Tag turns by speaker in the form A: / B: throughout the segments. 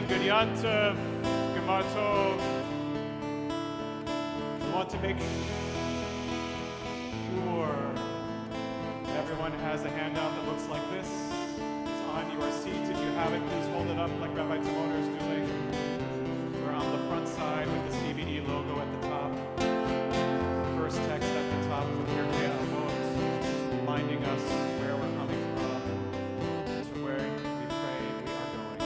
A: Good Yantiv, Gemar Tov. We want to make sure everyone has a handout that looks like this. It's on your seats. If you have it, please hold it up like Rabbi Timoner is doing. We're on the front side with the CBD logo at the top. First text at the top from Pirkei Avot, reminding us where we're coming from, to where we pray we are going.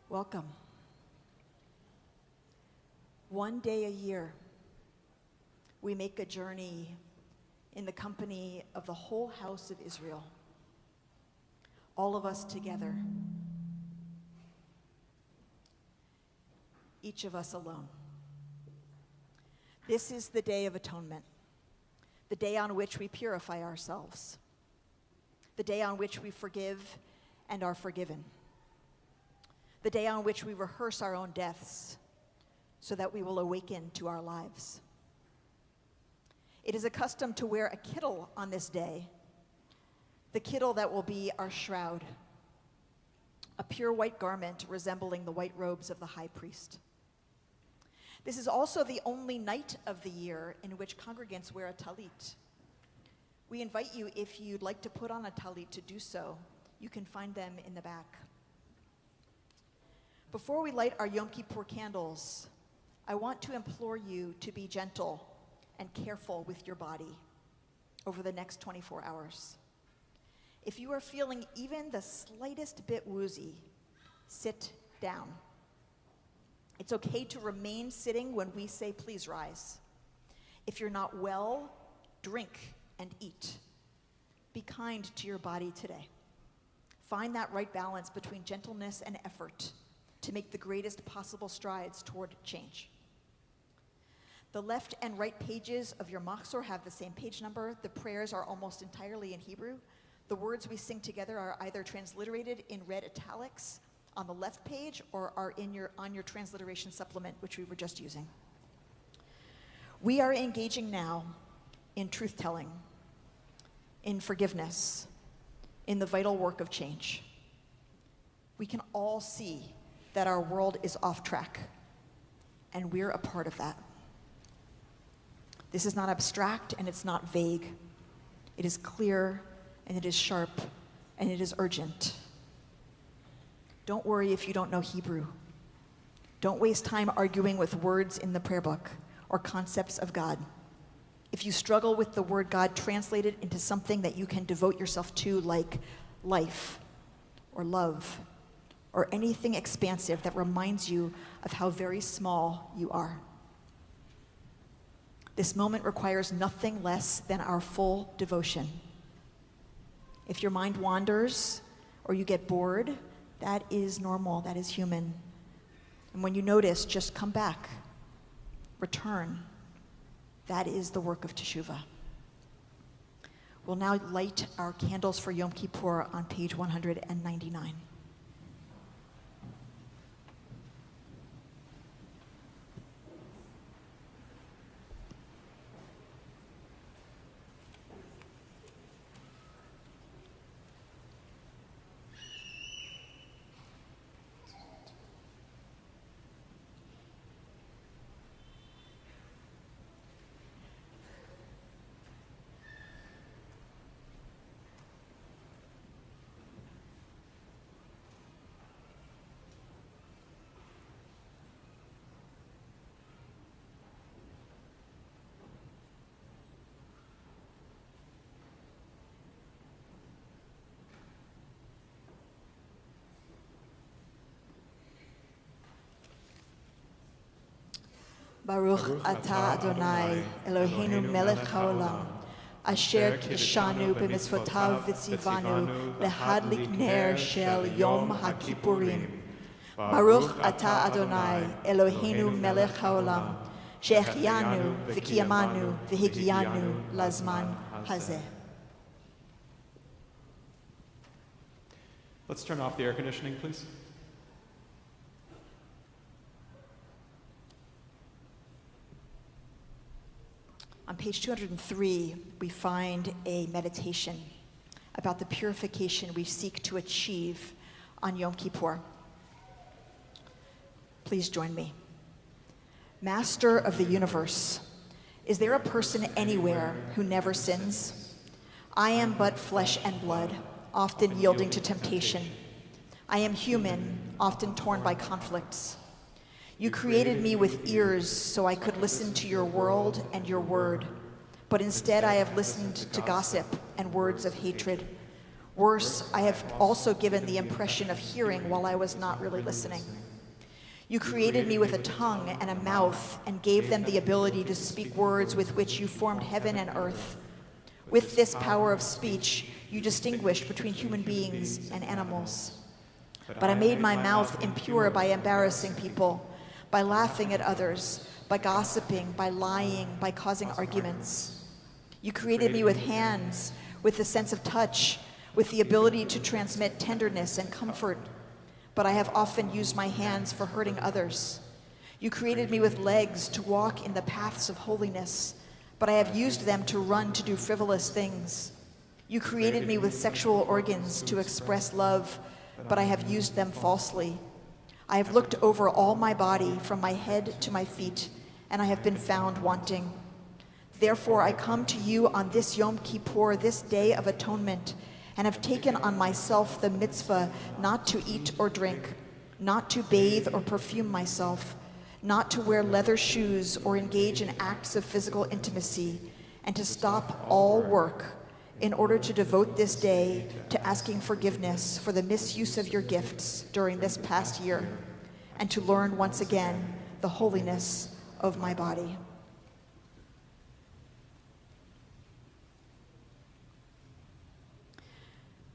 B: Welcome. One day a year, we make a journey in the company of the whole house of Israel, all of us together, each of us alone. This is the Day of Atonement, the day on which we purify ourselves, the day on which we forgive and are forgiven, the day on which we rehearse our own deaths so that we will awaken to our lives. It is a custom to wear a kittel on this day, the kittel that will be our shroud, a pure white garment resembling the white robes of the high priest. This is also the only night of the year in which congregants wear a talit. We invite you, if you'd like to put on a talit, to do so. You can find them in the back. Before we light our Yom Kippur candles, I want to implore you to be gentle and careful with your body over the next 24 hours. If you are feeling even the slightest bit woozy, sit down. It's okay to remain sitting when we say, please rise. If you're not well, drink and eat. Be kind to your body today. Find that right balance between gentleness and effort to make the greatest possible strides toward change. The left and right pages of your machzor have the same page number. The prayers are almost entirely in Hebrew. The words we sing together are either transliterated in red italics on the left page or are on your transliteration supplement, which we were just using. We are engaging now in truth-telling, in forgiveness, in the vital work of change. We can all see that our world is off track, and we're a part of that. This is not abstract and it's not vague. It is clear and it is sharp and it is urgent. Don't worry if you don't know Hebrew. Don't waste time arguing with words in the prayer book or concepts of God. If you struggle with the word God, translate it into something that you can devote yourself to, like life or love or anything expansive that reminds you of how very small you are. This moment requires nothing less than our full devotion. If your mind wanders or you get bored, that is normal, that is human. And when you notice, just come back, return. That is the work of teshuvah. We'll now light our candles for Yom Kippur on page 199. Baruch atah Adonai, Eloheinu melech haolam, asher kiddushanu b'mitzvotav v'tzivanu lehadlik ner shel Yom HaKippurim. Baruch atah Adonai, Eloheinu melech haolam, she'echianu v'kiyamanu v'higianu lazman hazeh.
A: Let's turn off the air conditioning, please.
B: On page 203, we find a meditation about the purification we seek to achieve on Yom Kippur. Please join me. Master of the universe, is there a person anywhere who never sins? I am but flesh and blood, often yielding to temptation. I am human, often torn by conflicts. You created me with ears so I could listen to your world and your word, but instead I have listened to gossip and words of hatred. Worse, I have also given the impression of hearing while I was not really listening. You created me with a tongue and a mouth and gave them the ability to speak words with which you formed heaven and earth. With this power of speech, you distinguished between human beings and animals. But I made my mouth impure by embarrassing people, by laughing at others, by gossiping, by lying, by causing arguments. You created me with hands, with the sense of touch, with the ability to transmit tenderness and comfort, but I have often used my hands for hurting others. You created me with legs to walk in the paths of holiness, but I have used them to run to do frivolous things. You created me with sexual organs to express love, but I have used them falsely. I have looked over all my body from my head to my feet, and I have been found wanting. Therefore I come to you on this Yom Kippur, this day of atonement, and have taken on myself the mitzvah not to eat or drink, not to bathe or perfume myself, not to wear leather shoes or engage in acts of physical intimacy, and to stop all work in order to devote this day to asking forgiveness for the misuse of your gifts during this past year, and to learn once again the holiness of my body.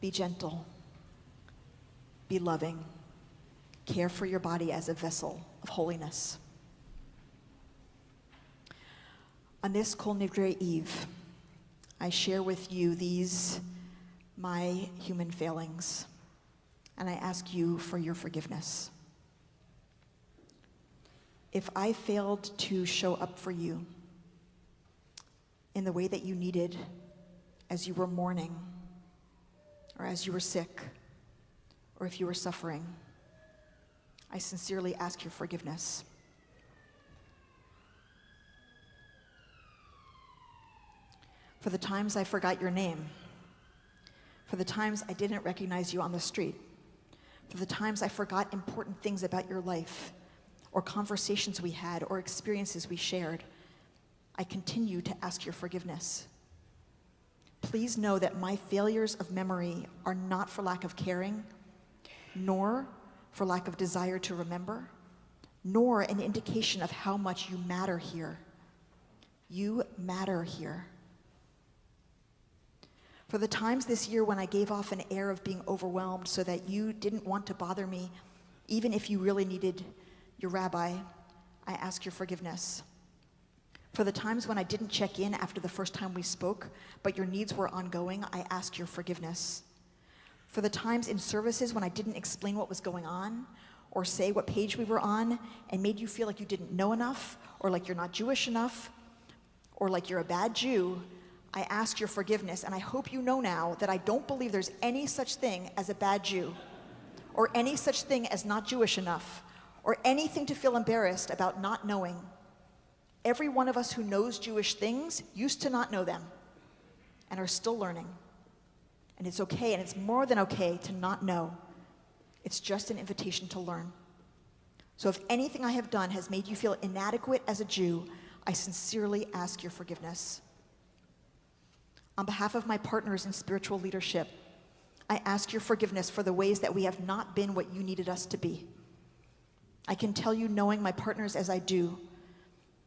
B: Be gentle, be loving, care for your body as a vessel of holiness. On this Kol Nidre Eve, I share with you these, my human failings, and I ask you for your forgiveness. If I failed to show up for you in the way that you needed as you were mourning, or as you were sick, or if you were suffering, I sincerely ask your forgiveness. For the times I forgot your name, for the times I didn't recognize you on the street, for the times I forgot important things about your life, or conversations we had, or experiences we shared, I continue to ask your forgiveness. Please know that my failures of memory are not for lack of caring, nor for lack of desire to remember, nor an indication of how much you matter here. You matter here. For the times this year when I gave off an air of being overwhelmed so that you didn't want to bother me, even if you really needed your rabbi, I ask your forgiveness. For the times when I didn't check in after the first time we spoke, but your needs were ongoing, I ask your forgiveness. For the times in services when I didn't explain what was going on, or say what page we were on, and made you feel like you didn't know enough, or like you're not Jewish enough, or like you're a bad Jew, I ask your forgiveness, and I hope you know now that I don't believe there's any such thing as a bad Jew, or any such thing as not Jewish enough, or anything to feel embarrassed about not knowing. Every one of us who knows Jewish things used to not know them, and are still learning. And it's okay, and it's more than okay to not know. It's just an invitation to learn. So if anything I have done has made you feel inadequate as a Jew, I sincerely ask your forgiveness. On behalf of my partners in spiritual leadership, I ask your forgiveness for the ways that we have not been what you needed us to be. I can tell you, knowing my partners as I do,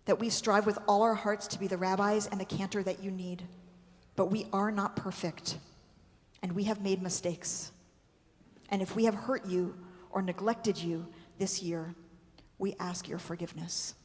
B: that we strive with all our hearts to be the rabbis and the cantor that you need, but we are not perfect, and we have made mistakes. And if we have hurt you or neglected you this year, we ask your forgiveness.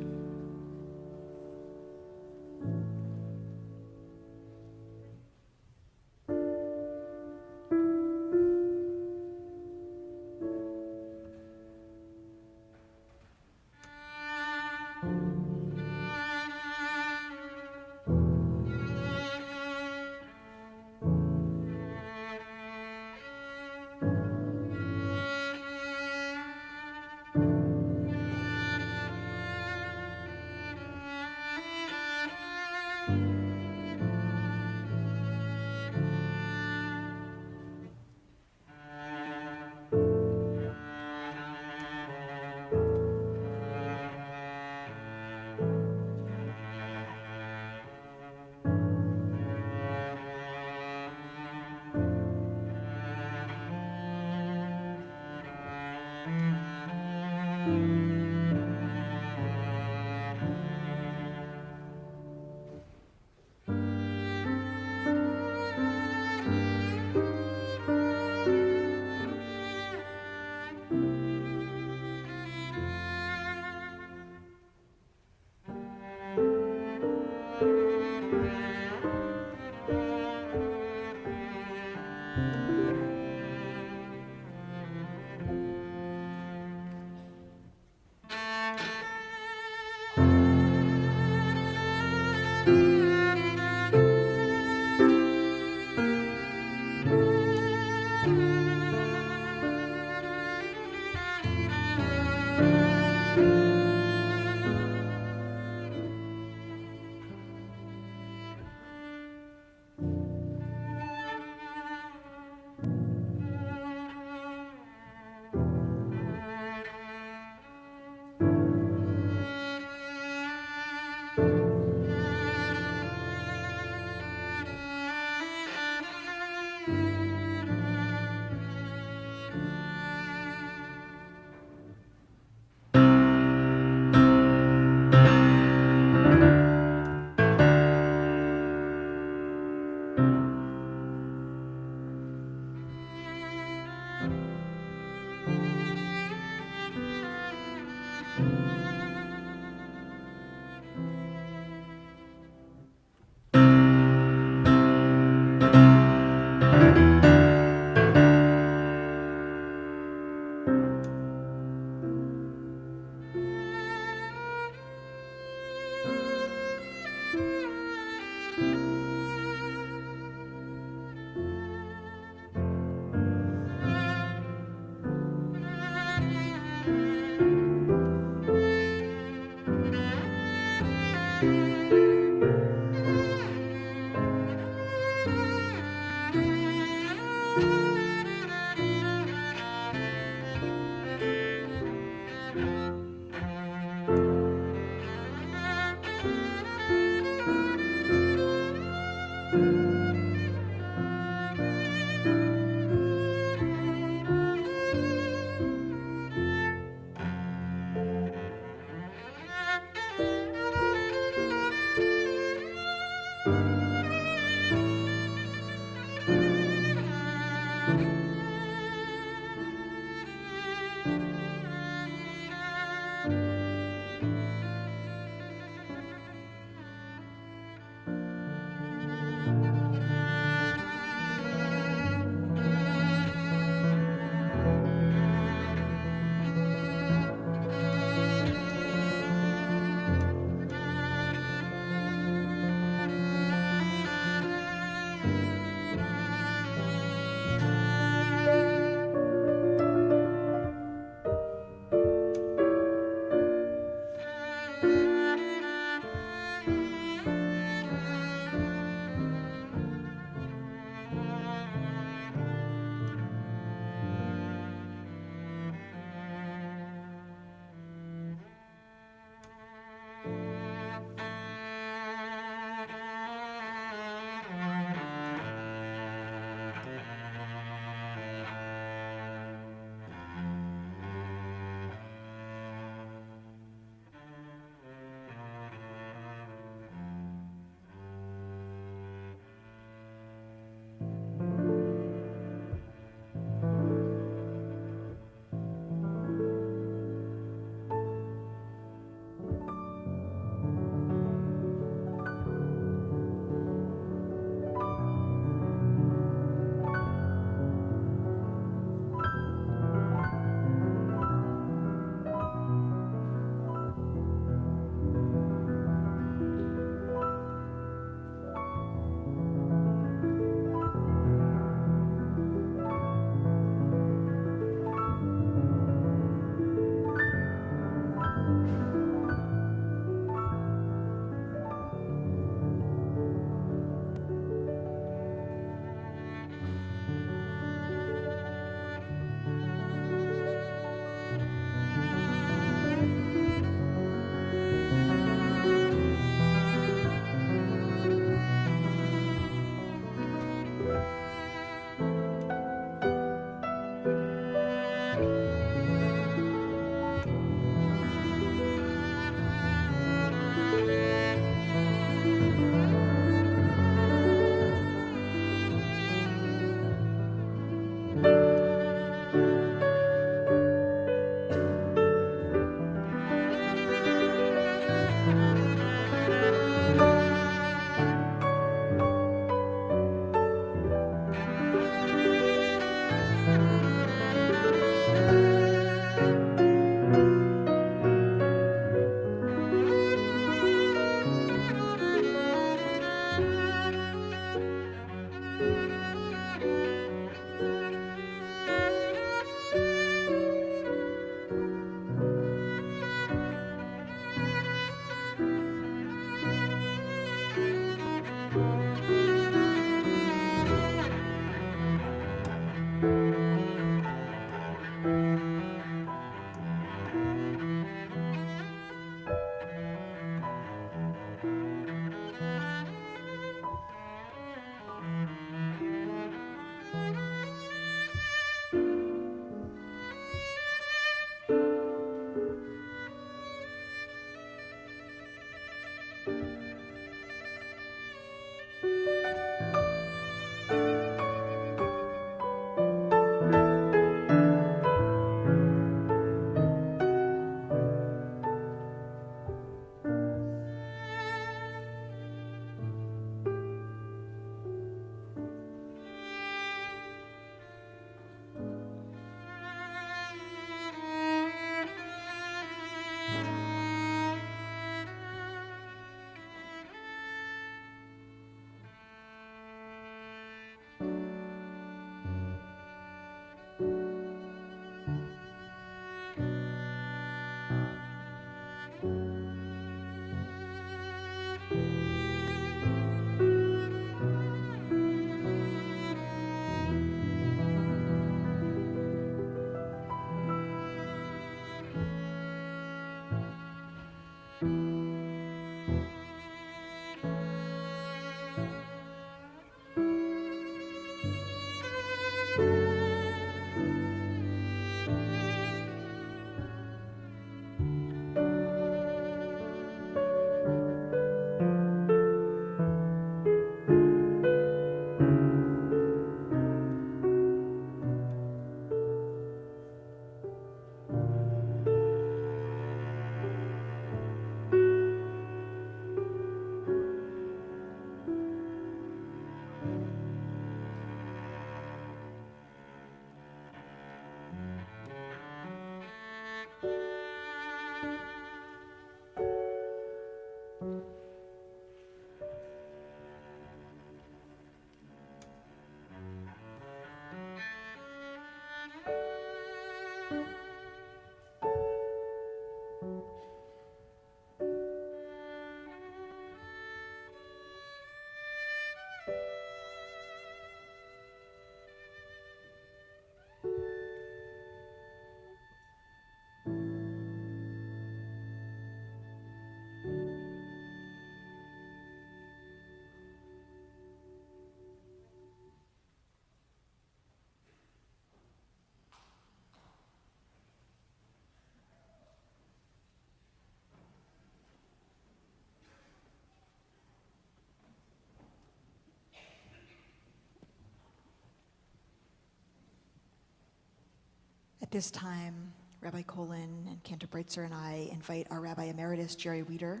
B: At this time, Rabbi Colin and Cantor Breitzer and I invite our Rabbi Emeritus Jerry Weider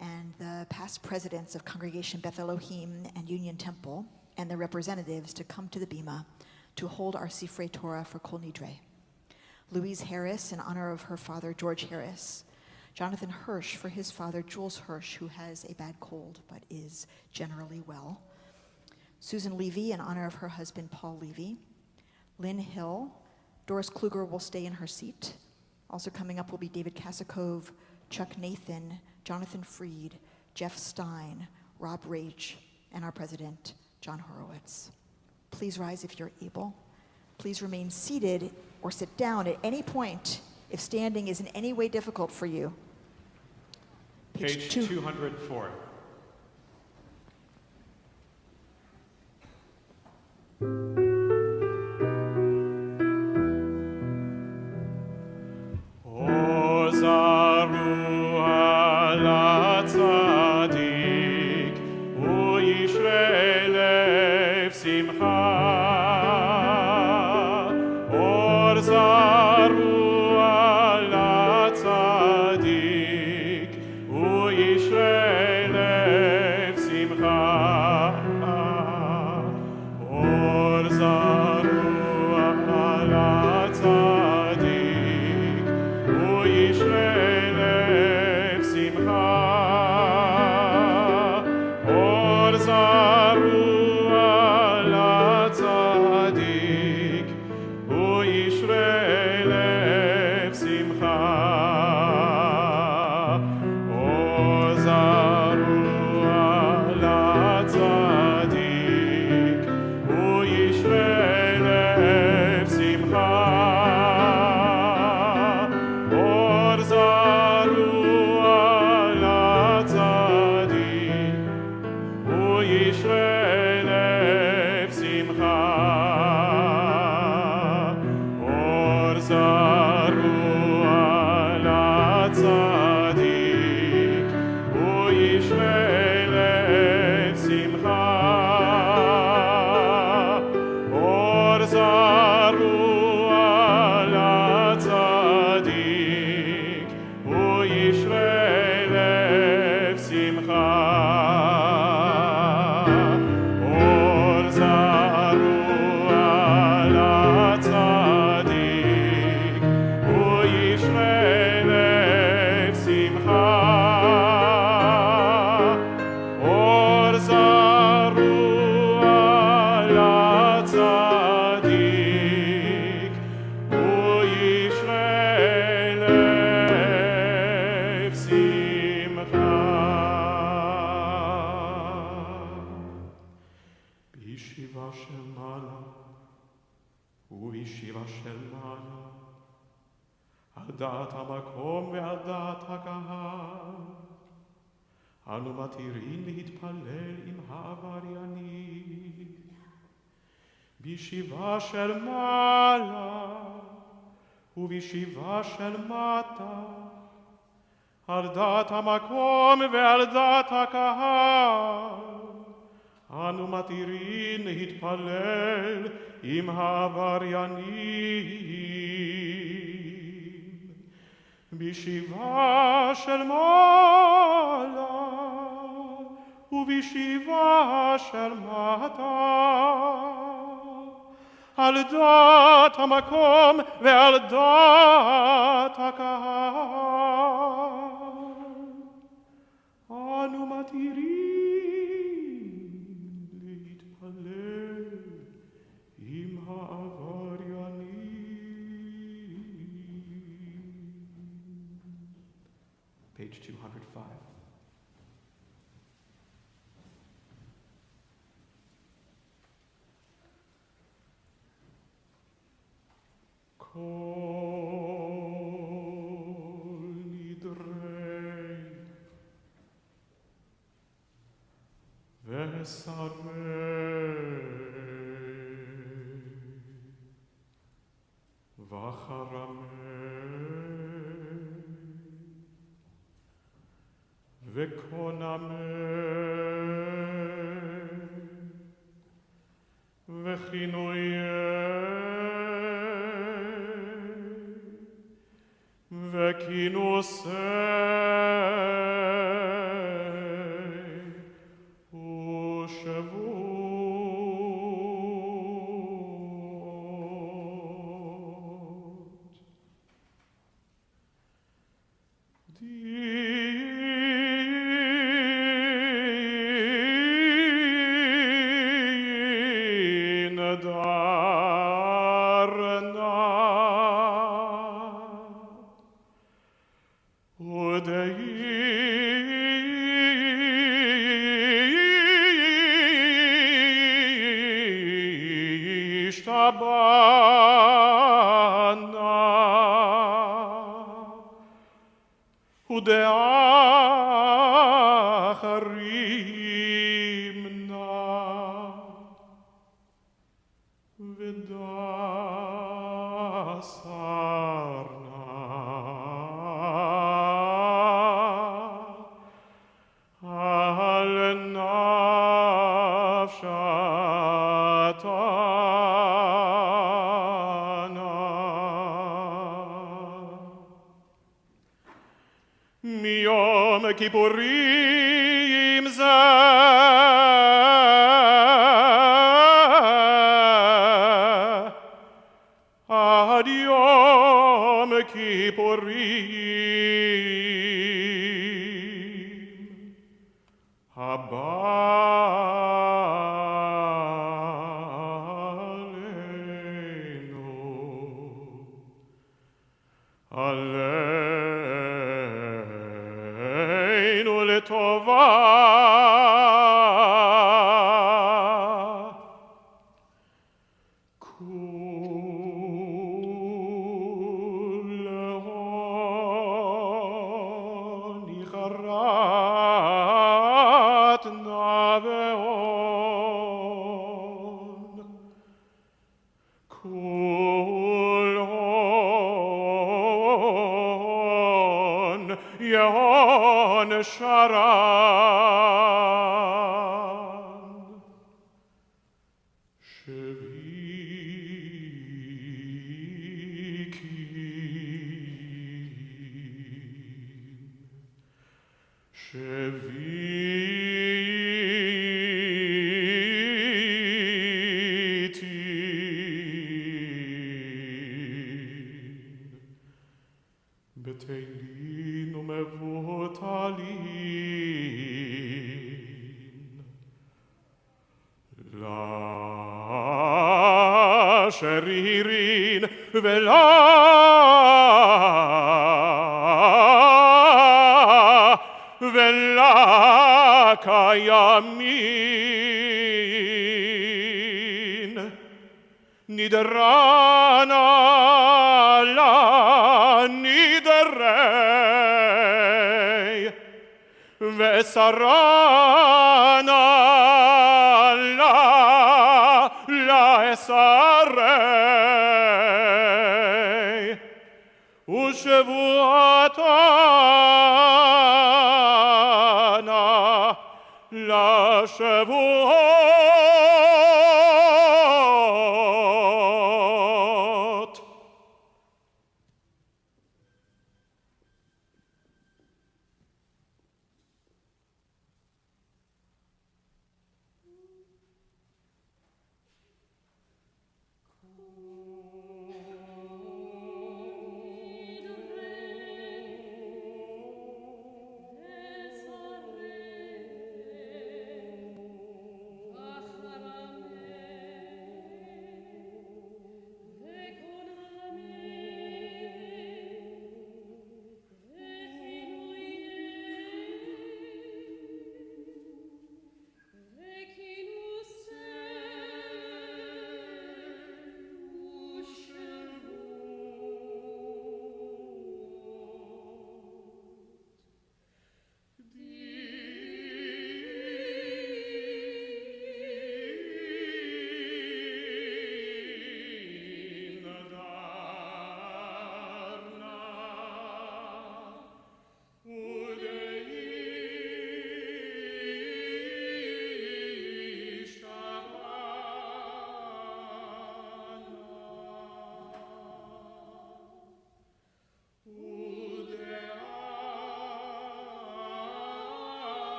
B: and the past presidents of Congregation Beth Elohim and Union Temple and their representatives to come to the Bima to hold our Sifrei Torah for Kol Nidre. Louise Harris in honor of her father George Harris, Jonathan Hirsch for his father Jules Hirsch, who has a bad cold but is generally well, Susan Levy in honor of her husband Paul Levy, Lynn Hill. Doris Kluger will stay in her seat. Also coming up will be David Kasakov, Chuck Nathan, Jonathan Freed, Jeff Stein, Rob Rach, and our president, John Horowitz. Please rise if you're able. Please remain seated or sit down at any point if standing is in any way difficult for you.
A: Page 204.
C: דעת המקום ועל דעת הקהל. אנו מתירים להתפלל עם העבריינים. בישיבה של מעלה ובישיבה של מטה, על דעת המקום ועל דעת הקהל. אנו מתירים להתפלל עם העבריינים. בישיבה של מעלה ובישיבה של מטה, על דעת המקום ועל דעת הקהל. אנו מתירים להתפלל עם העבריינים.
A: Page 205.
C: Kol Nidre Vesarei Vacharamei Vekonamei Vechinuyei כינוסי ושבועות. דין דרנה ודאחרים נא ודסר נא על נפשתנה מיום כיפורים זה עד יום כיפורים הבא עלינו לטובה כולו ניחרת נבאון כולון יהון שרן שביתין בטלין ומבוטלין לשרירין ולקיימין נדרנה לנדרי וסרנה לאסרי ושבועתנה לשבועות.
D: Kol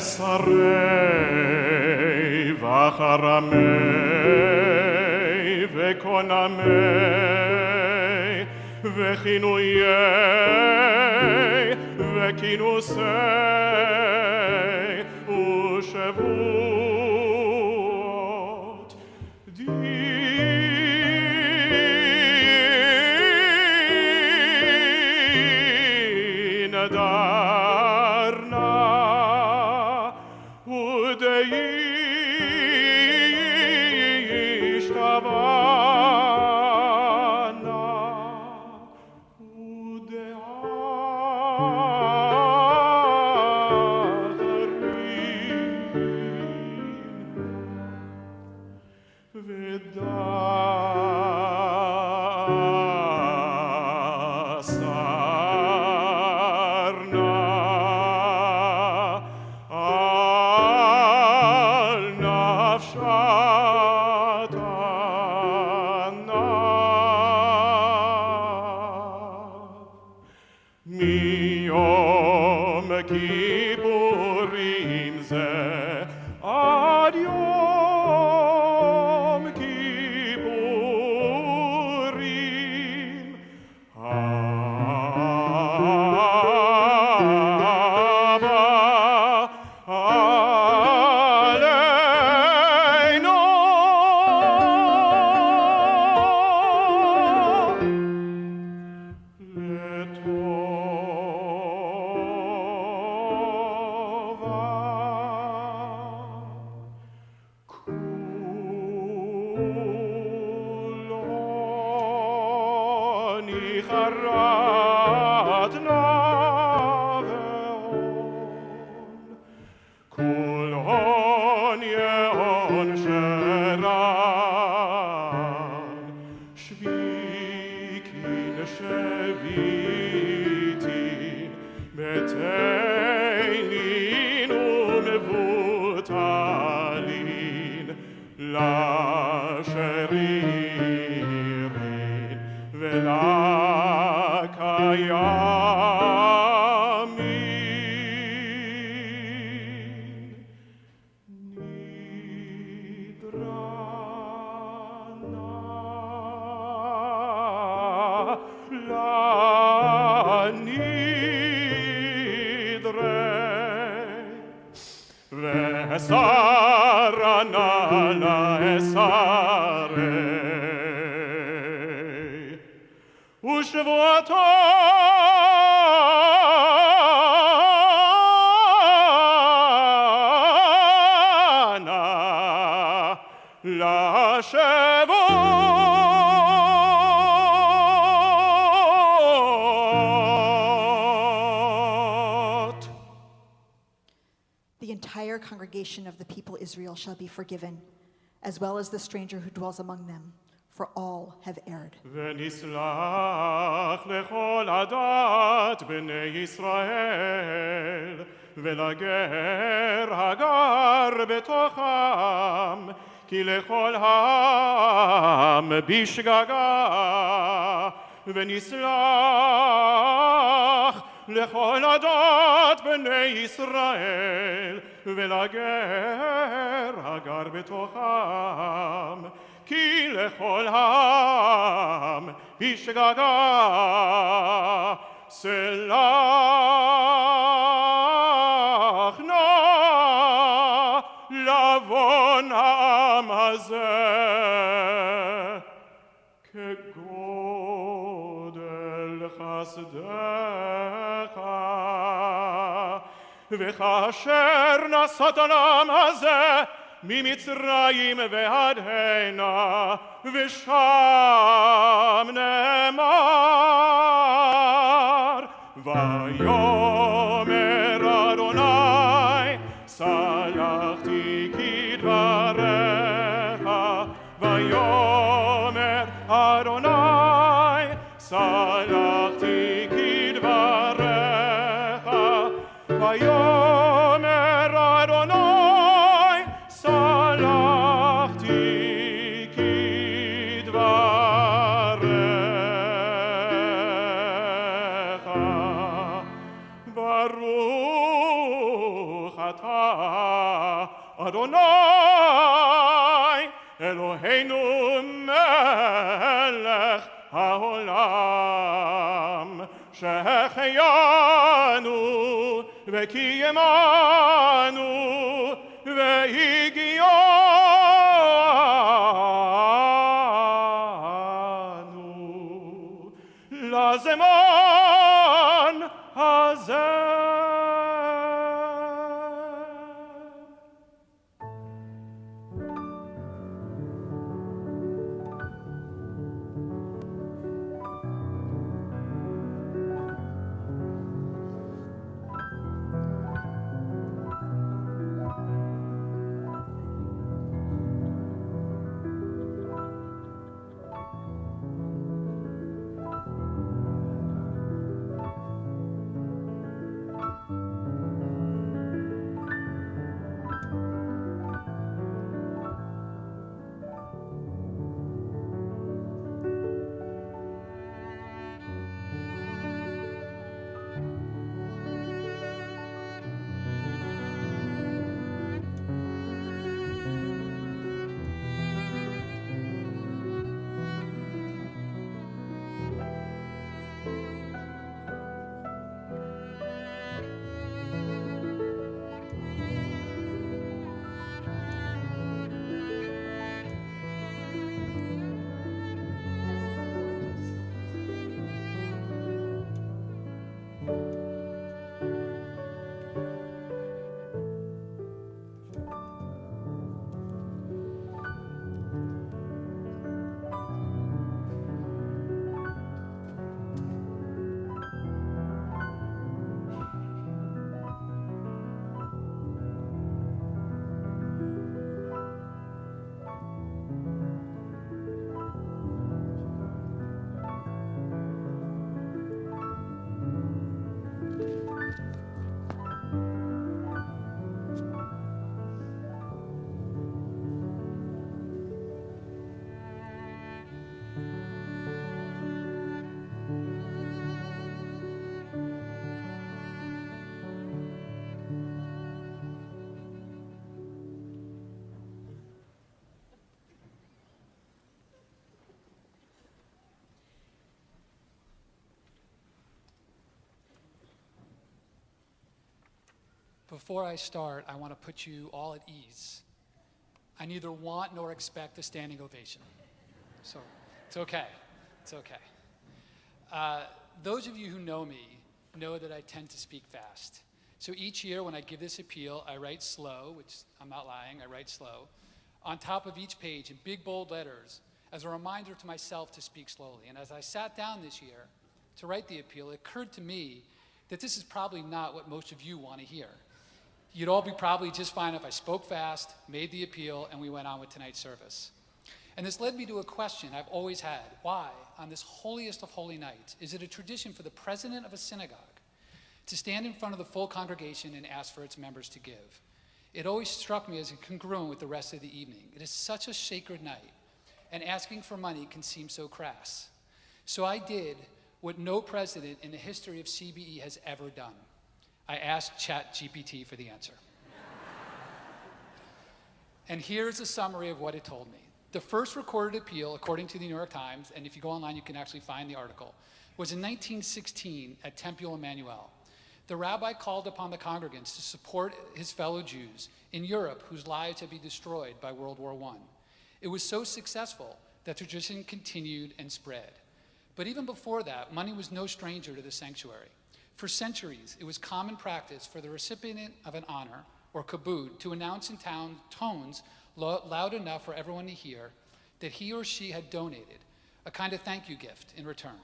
C: ושרי וחרמי וקונמי וכינויי וכינוסי ושבועות דין דרנה מיום כיפורים זה עד יום כיפורים הבא עלינו
B: The entire congregation of the people Israel shall be forgiven, as well as the stranger who dwells among them, for all have erred.
C: ונסלח לכל עדת בני ישראל ולגר הגר בתוכם כי לכל העם בשגגה ונסלח לכל עדת בני ישראל ולגר הגר בתוכם כי לכל העם בשגגה סלח נא לבון העם הזה כגודל חסדך וכאשר נשאת לעם הזה ממצרים ועד הנה ושם נאמר ויאמר אדוני סלחתי כדבריך ויאמר אדוני סלחתי כדבריך ויאמר אדוני אתה אדוני אלוהינו מלך העולם שהחיינו וקיימנו והגיענו לזמן הזה.
D: Before I start, I want to put you all at ease. I neither want nor expect a standing ovation. So it's okay. It's okay. Those of you who know me know that I tend to speak fast. So each year when I give this appeal, I write slow, which I'm not lying, I write slow, on top of each page in big bold letters as a reminder to myself to speak slowly. And as I sat down this year to write the appeal, it occurred to me that this is probably not what most of you want to hear. You'd all be probably just fine if I spoke fast, made the appeal, and we went on with tonight's service. And this led me to a question I've always had. Why, on this holiest of holy nights, is it a tradition for the president of a synagogue to stand in front of the full congregation and ask for its members to give? It always struck me as incongruent with the rest of the evening. It is such a sacred night, and asking for money can seem so crass. So I did what no president in the history of CBE has ever done. I asked ChatGPT for the answer. And here's a summary of what it told me. The first recorded appeal, according to the New York Times, and if you go online you can actually find the article, was in 1916 at Temple Emmanuel. The rabbi called upon the congregants to support his fellow Jews in Europe whose lives had been destroyed by World War I. It was so successful that tradition continued and spread. But even before that, money was no stranger to the sanctuary. For centuries, it was common practice for the recipient of an honor, or kabod, to announce in tones loud enough for everyone to hear that he or she had donated, a kind of thank you gift in return.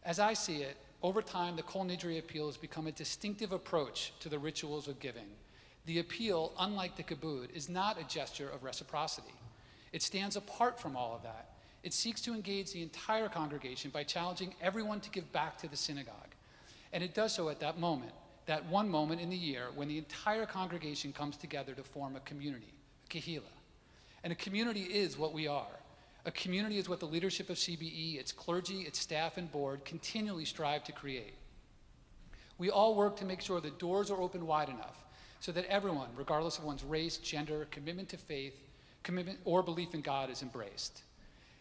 D: As I see it, over time, the Kol Nidre appeal has become a distinctive approach to the rituals of giving. The appeal, unlike the kabod, is not a gesture of reciprocity. It stands apart from all of that. It seeks to engage the entire congregation by challenging everyone to give back to the synagogue. And it does so at that moment, that one moment in the year when the entire congregation comes together to form a community, a kehillah. And a community is what we are. A community is what the leadership of CBE, its clergy, its staff, and board continually strive to create. We all work to make sure the doors are open wide enough so that everyone, regardless of one's race, gender, commitment to faith, commitment or belief in God, is embraced.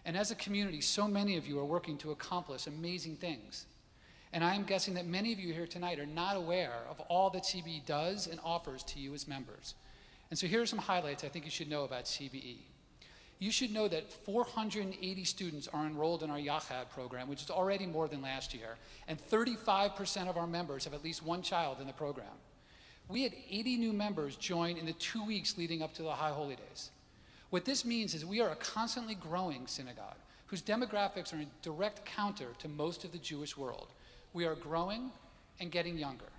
D: And as a community, so many of you are working to accomplish amazing things. And I am guessing that many of you here tonight are not aware of all that CBE does and offers to you as members. And so here are some highlights I think you should know about CBE. You should know that 480 students are enrolled in our Yachad program, which is already more than last year, and 35% of our members have at least one child in the program. We had 80 new members join in the 2 weeks leading up to the High Holy Days. What this means is we are a constantly growing synagogue whose demographics are in direct counter to most of the Jewish world. We are growing and getting younger.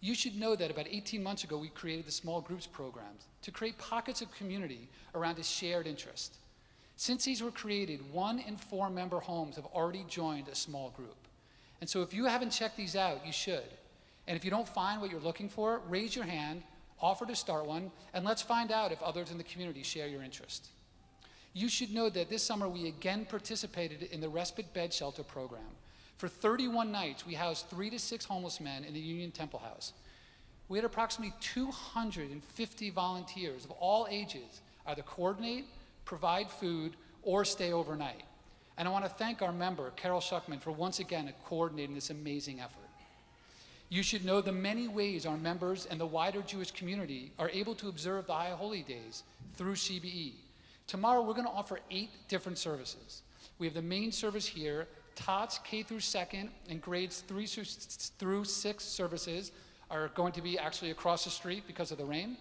D: You should know that about 18 months ago, we created the small groups programs to create pockets of community around a shared interest. Since these were created, 1 in 4 member homes have already joined a small group. And so if you haven't checked these out, you should. And if you don't find what you're looking for, raise your hand, offer to start one, and let's find out if others in the community share your interest. You should know that this summer we again participated in the Respite Bed Shelter program. For 31 nights, we housed 3 to 6 homeless men in the Union Temple House. We had approximately 250 volunteers of all ages either coordinate, provide food, or stay overnight. And I want to thank our member, Carol Schuckman, for once again coordinating this amazing effort. You should know the many ways our members and the wider Jewish community are able to observe the High Holy Days through CBE. Tomorrow, we're going to offer 8 different services. We have the main service here. Tots, K through 2nd, and grades 3 through 6 services are going to be actually across the street because of the rain.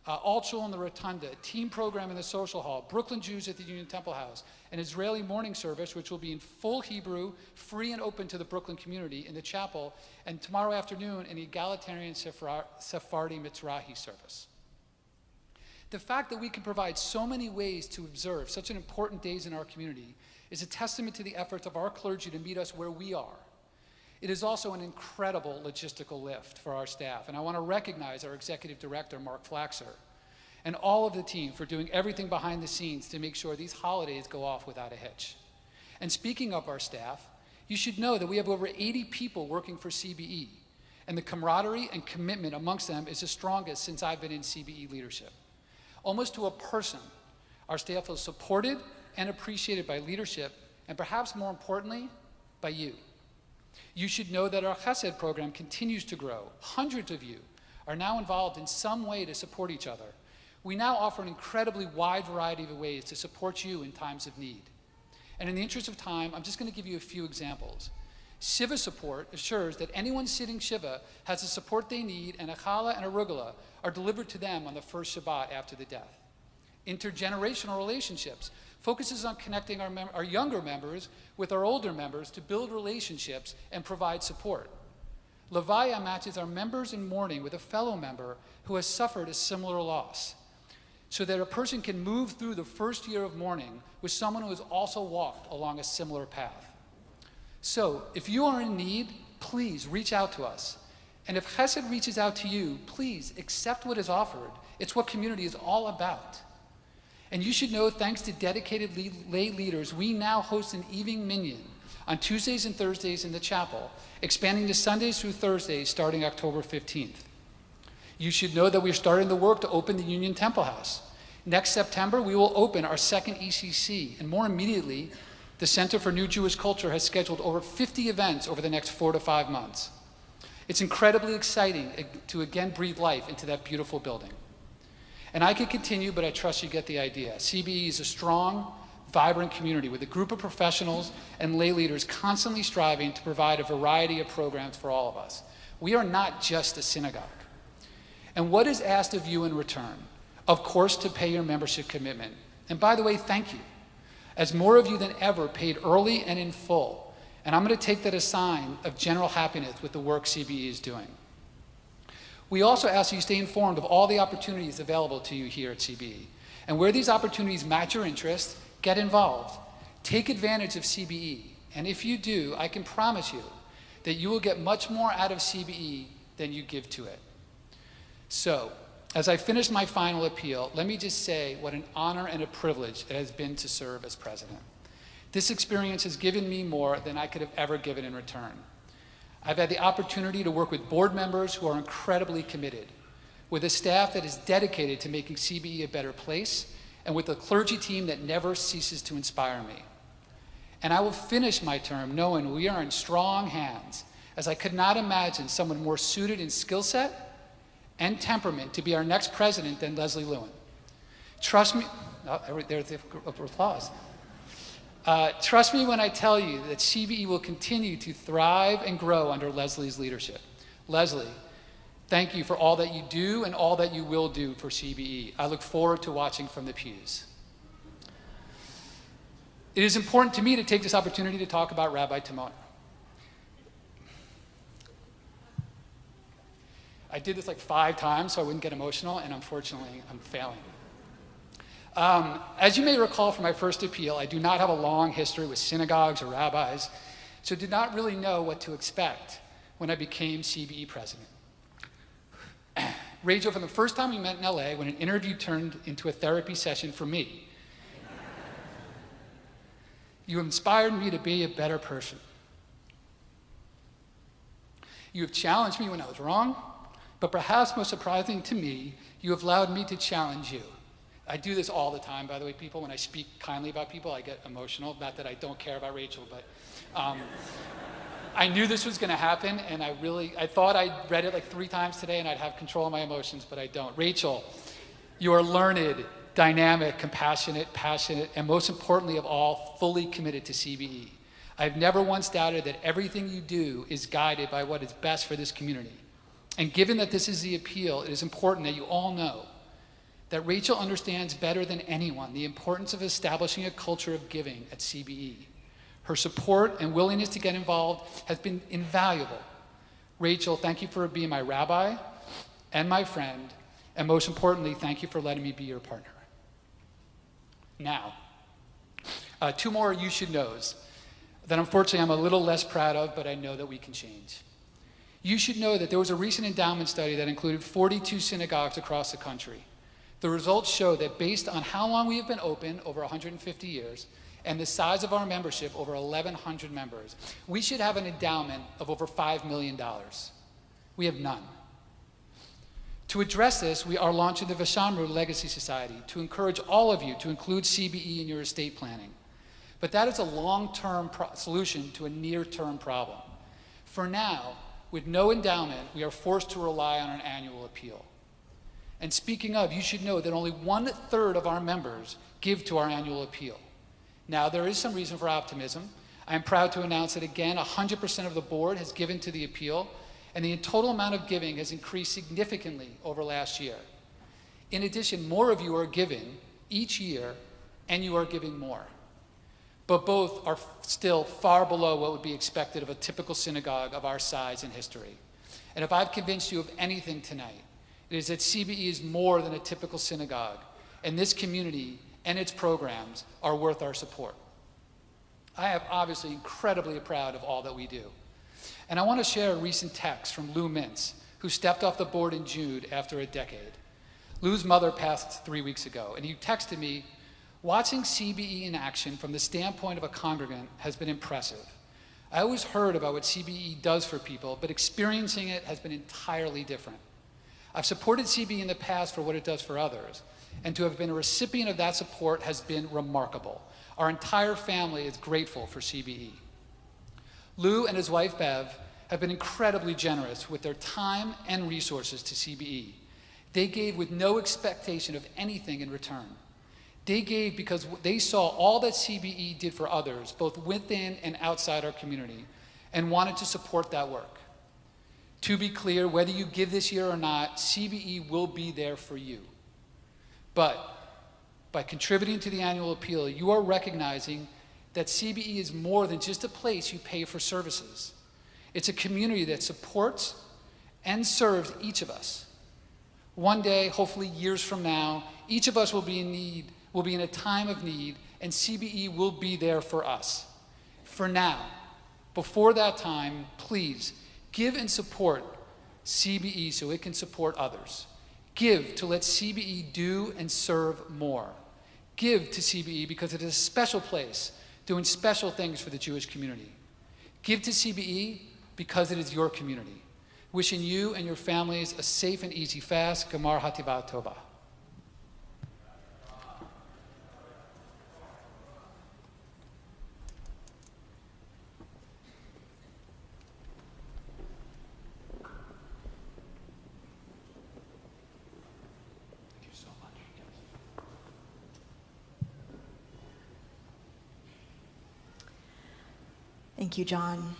D: All Shul in the Rotunda, team program in the social hall, Brooklyn Jews at the Union Temple House, an Israeli morning service, which will be in full Hebrew, free and open to the Brooklyn community in the chapel, and tomorrow afternoon, an egalitarian Sephardi Mitzrahi service. The fact that we can provide so many ways to observe such an important days in our community is a testament to the efforts of our clergy to meet us where we are. It is also an incredible logistical lift for our staff, and I want to recognize our executive director, Mark Flaxer, and all of the team for doing everything behind the scenes to make sure these holidays go off without a hitch. And speaking of our staff, you should know that we have over 80 people working for CBE, and the camaraderie and commitment amongst them is the strongest since I've been in CBE leadership. Almost to a person, our staff is supported and appreciated by leadership, and perhaps more importantly, by you. You should know that our Chesed program continues to grow. Hundreds of you are now involved in some way to support each other. We now offer an incredibly wide variety of ways to support you in times of need. And in the interest of time, I'm just going to give you a few examples. Shiva support assures that anyone sitting Shiva has the support they need, and a challah and a rugula are delivered to them on the first Shabbat after the death. Intergenerational relationships focuses on connecting our younger members with our older members to build relationships and provide support. Levaya matches our members in mourning with a fellow member who has suffered a similar loss, so that a person can move through the first year of mourning with someone who has also walked along a similar path. So, if you are in need, please reach out to us. And if Chesed reaches out to you, please accept what is offered. It's what community is all about. And you should know, thanks to dedicated lay leaders, we now host an evening minyan on Tuesdays and Thursdays in the chapel, expanding to Sundays through Thursdays starting October 15th. You should know that we're starting the work to open the Union Temple House. Next September, we will open our second ECC, and more immediately, the Center for New Jewish Culture has scheduled over 50 events over the next 4 to 5 months. It's incredibly exciting to again breathe life into that beautiful building. And I could continue, but I trust you get the idea. CBE is a strong, vibrant community with a group of professionals and lay leaders constantly striving to provide a variety of programs for all of us. We are not just a synagogue. And what is asked of you in return? Of course, to pay your membership commitment. And by the way, thank you, as more of you than ever paid early and in full. And I'm going to take that as a sign of general happiness with the work CBE is doing. We also ask that you stay informed of all the opportunities available to you here at CBE. And where these opportunities match your interests, get involved. Take advantage of CBE. And if you do, I can promise you that you will get much more out of CBE than you give to it. So, as I finish my final appeal, let me just say what an honor and a privilege it has been to serve as president. This experience has given me more than I could have ever given in return. I've had the opportunity to work with board members who are incredibly committed, with a staff that is dedicated to making CBE a better place, and with a clergy team that never ceases to inspire me. And I will finish my term knowing we are in strong hands, as I could not imagine someone more suited in skill set and temperament to be our next president than Leslie Lewin. Trust me, there's the applause. Trust me when I tell you that CBE will continue to thrive and grow under Leslie's leadership. Leslie, thank you for all that you do and all that you will do for CBE. I look forward to watching from the pews. It is important to me to take this opportunity to talk about Rabbi Timona. I did this like 5 times so I wouldn't get emotional, and unfortunately, I'm failing. As you may recall from my first appeal, I do not have a long history with synagogues or rabbis, so did not really know what to expect when I became CBE president. Rachel, from the first time we met in LA, when an interview turned into a therapy session for me, you inspired me to be a better person. You have challenged me when I was wrong, but perhaps most surprising to me, you have allowed me to challenge you. I do this all the time, by the way, people. When I speak kindly about people, I get emotional. Not that I don't care about Rachel, but I knew this was going to happen, and I thought I read it like 3 times today and I'd have control of my emotions, but I don't. Rachel, you are learned, dynamic, compassionate, passionate, and most importantly of all, fully committed to CBE. I've never once doubted that everything you do is guided by what is best for this community. And given that this is the appeal, it is important that you all know that Rachel understands better than anyone the importance of establishing a culture of giving at CBE. Her support and willingness to get involved has been invaluable. Rachel, thank you for being my rabbi and my friend, and most importantly, thank you for letting me be your partner. Now, 2 more you should knows that unfortunately I'm a little less proud of, but I know that we can change. You should know that there was a recent endowment study that included 42 synagogues across the country. The results show that based on how long we have been open, over 150 years, and the size of our membership, over 1,100 members, we should have an endowment of over $5 million. We have none. To address this, we are launching the Veshamru Legacy Society to encourage all of you to include CBE in your estate planning. But that is a long-term solution to a near-term problem. For now, with no endowment, we are forced to rely on an annual appeal. And speaking of, you should know that only 1/3 of our members give to our annual appeal. Now, there is some reason for optimism. I am proud to announce that again, 100% of the board has given to the appeal, and the total amount of giving has increased significantly over last year. In addition, more of you are giving each year, and you are giving more. But both are still far below what would be expected of a typical synagogue of our size and history. And if I've convinced you of anything tonight, it is that CBE is more than a typical synagogue, and this community and its programs are worth our support. I am obviously incredibly proud of all that we do. And I want to share a recent text from Lou Mintz, who stepped off the board in June after a decade. Lou's mother passed 3 weeks ago, and he texted me, "Watching CBE in action from the standpoint of a congregant has been impressive. I always heard about what CBE does for people, but experiencing it has been entirely different. I've supported CBE in the past for what it does for others, and to have been a recipient of that support has been remarkable. Our entire family is grateful for CBE." Lou and his wife Bev have been incredibly generous with their time and resources to CBE. They gave with no expectation of anything in return. They gave because they saw all that CBE did for others, both within and outside our community, and wanted to support that work. To be clear, whether you give this year or not, CBE will be there for you. But by contributing to the annual appeal, you are recognizing that CBE is more than just a place you pay for services. It's a community that supports and serves each of us. One day, hopefully years from now, each of us will be in a time of need, and CBE will be there for us. For now, before that time, please give and support CBE so it can support others. Give to let CBE do and serve more. Give to CBE because it is a special place doing special things for the Jewish community. Give to CBE because it is your community. Wishing you and your families a safe and easy fast. Gamar Hativa Tova.
B: Thank you, John.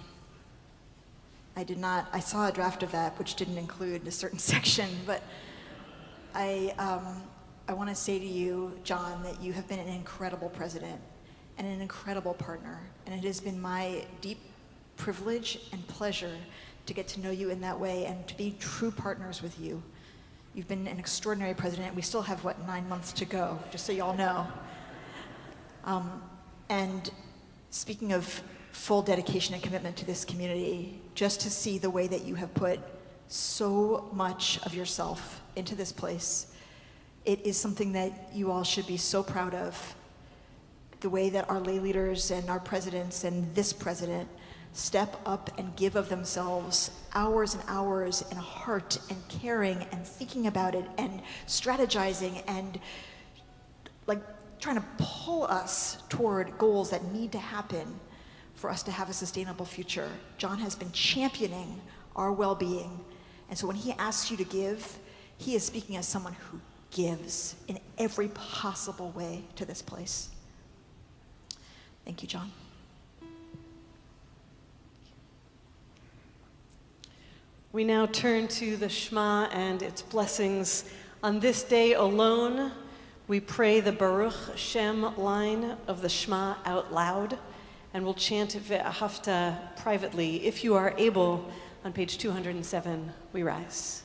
B: I saw a draft of that which didn't include a certain section, but I want to say to you, John, that you have been an incredible president and an incredible partner, and it has been my deep privilege and pleasure to get to know you in that way and to be true partners with you. You've been an extraordinary president. We still have, 9 months to go, just so you all know. And speaking of full dedication and commitment to this community, just to see the way that you have put so much of yourself into this place, it is something that you all should be so proud of. The way that our lay leaders and our presidents and this president step up and give of themselves hours and hours and heart and caring and thinking about it and strategizing and trying to pull us toward goals that need to happen for us to have a sustainable future. John has been championing our well-being. And so when he asks you to give, he is speaking as someone who gives in every possible way to this place. Thank you, John.
E: We now turn to the Shema and its blessings. On this day alone, we pray the Baruch Shem line of the Shema out loud, and we'll chant Ve'ahavta privately. If you are able, on page 207, we rise.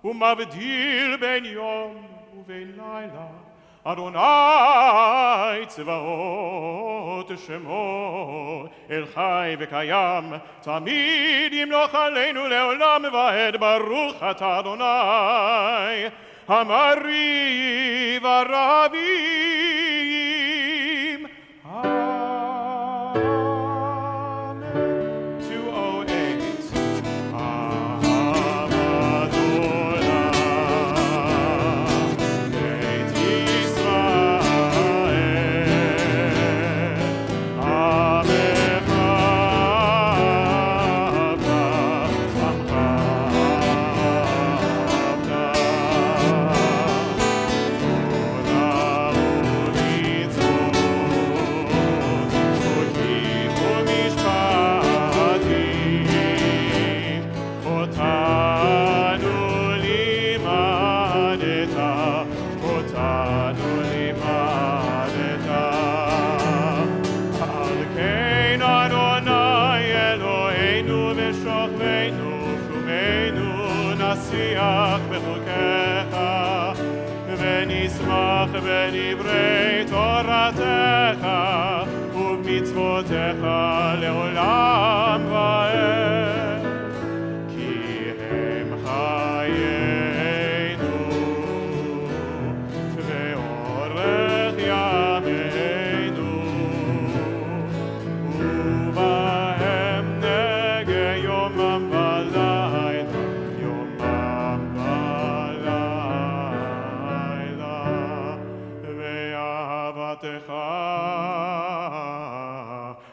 C: ומבדיל בין יום ובין לילה, אדוני צבאות שמו, אל חי וקיים, תמיד ימלוך עלינו לעולם ועד, ברוך אתה אדוני, המריב הרבים. Amen. 208. בדברי תורתך ובמצוותיך לעולם ועד, כי הם חיינו ואורך ימינו, ובהם נגע יומם ולילה, יומם ולילה.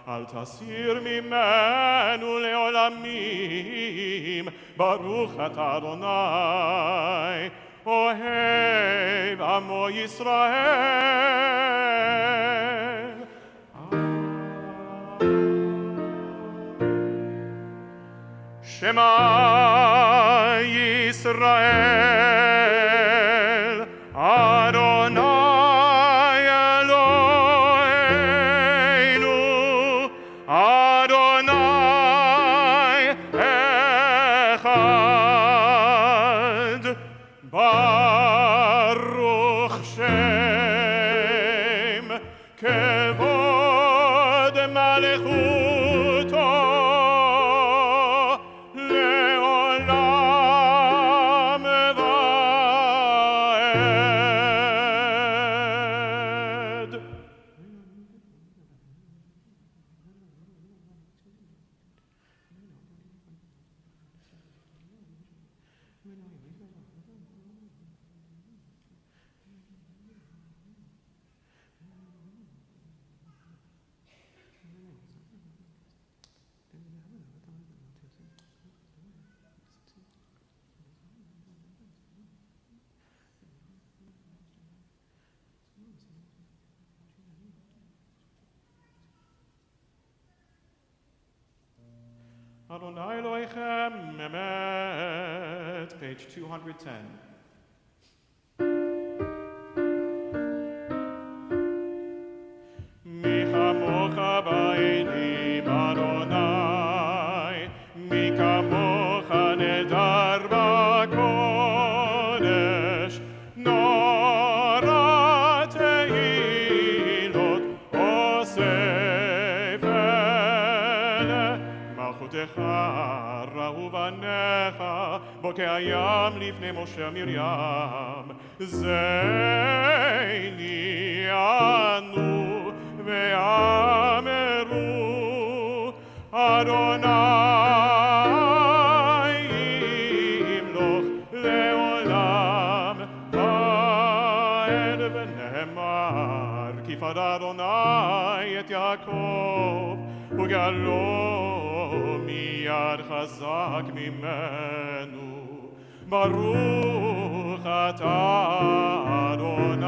C: אל תסיר ממנו לעולמים, Baruch atah Adonai, Ohev Amo Yisrael. Shema Yisrael, Adonai Eloheinu, Adonai Echad, Baruch Shem, Kevod Malechuto, Leolam Vaed. Adonai Elohechem, Emet, page 210. Mi chamocha ba'elim, Adonai, mi kamocha nedar ba'kodesh, nora tehilot osef מלכותך ראו בניך בוקי הים לפני משה מרים זני ענו ואמרו אדוני ימלוך לעולם ועד ונאמר כי פדה אדוני את יעקב וגאלו מיד חזק ממנו ברוך אתה אדוני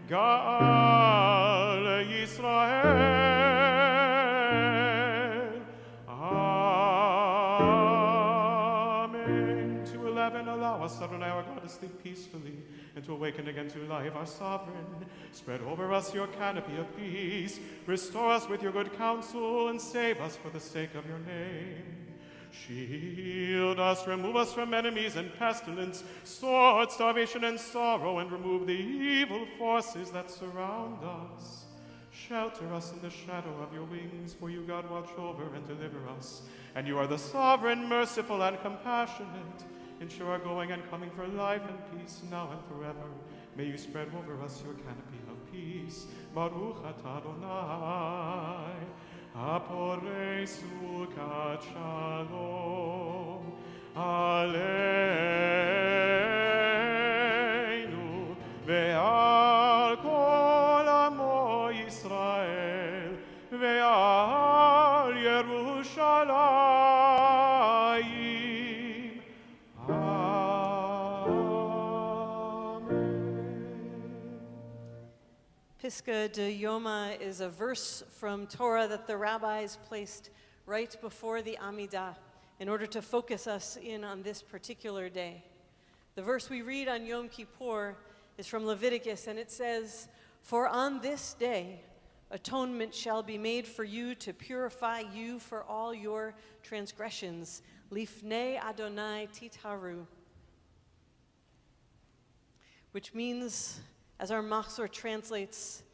C: גאל ישראל Amen. To 11, allow us, Adonai our God, to sleep peacefully and to awaken again to life, our sovereign. Spread over us your canopy of peace. Restore us with your good counsel and save us for the sake of your name. Shield us, remove us from enemies and pestilence, sword, starvation, and sorrow, and remove the evil forces that surround us. Shelter us in the shadow of your wings, for you, God, watch over and deliver us. And you are the sovereign, merciful, and compassionate. Ensure our going and coming for life and peace now and forever. May you spread over us your canopy of peace. Baruch atah Adonai, haporei sukat shalom aleinu ve'al kol amo Yisrael ve'al Yerushalayim.
E: Pisca de Yoma is a verse from Torah that the rabbis placed right before the Amidah in order to focus us in on this particular day. The verse we read on Yom Kippur is from Leviticus, and it says, "For on this day atonement shall be made for you to purify you for all your transgressions. Lifnei Adonai titharu." Which means, as our Machzor translates,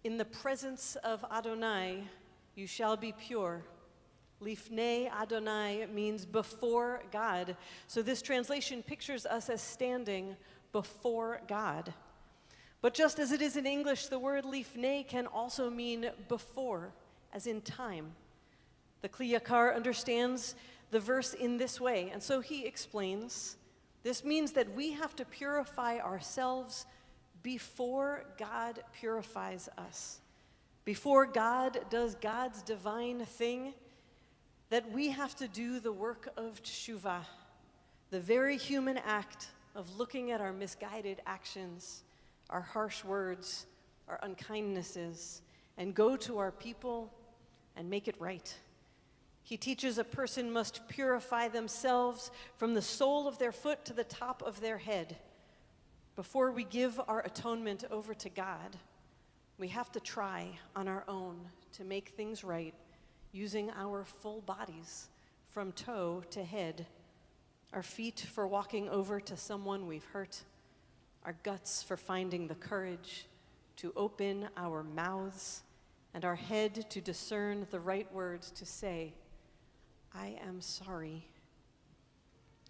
E: in the presence of Adonai, you shall be pure. Lifnei Adonai means before God. So this translation pictures us as standing before God. But just as it is in English, the word lifnei can also mean before, as in time. The Kli Yakar understands the verse in this way, and so he explains, this means that we have to purify ourselves before God purifies us. Before God does God's divine thing, that we have to do the work of teshuvah, the very human act of looking at our misguided actions, our harsh words, our unkindnesses, and go to our people and make it right. He teaches a person must purify themselves from the sole of their foot to the top of their head. Before we give our atonement over to God, we have to try on our own to make things right using our full bodies from toe to head, our feet for walking over to someone we've hurt, our guts for finding the courage to open our mouths, and our head to discern the right words to say, I am sorry.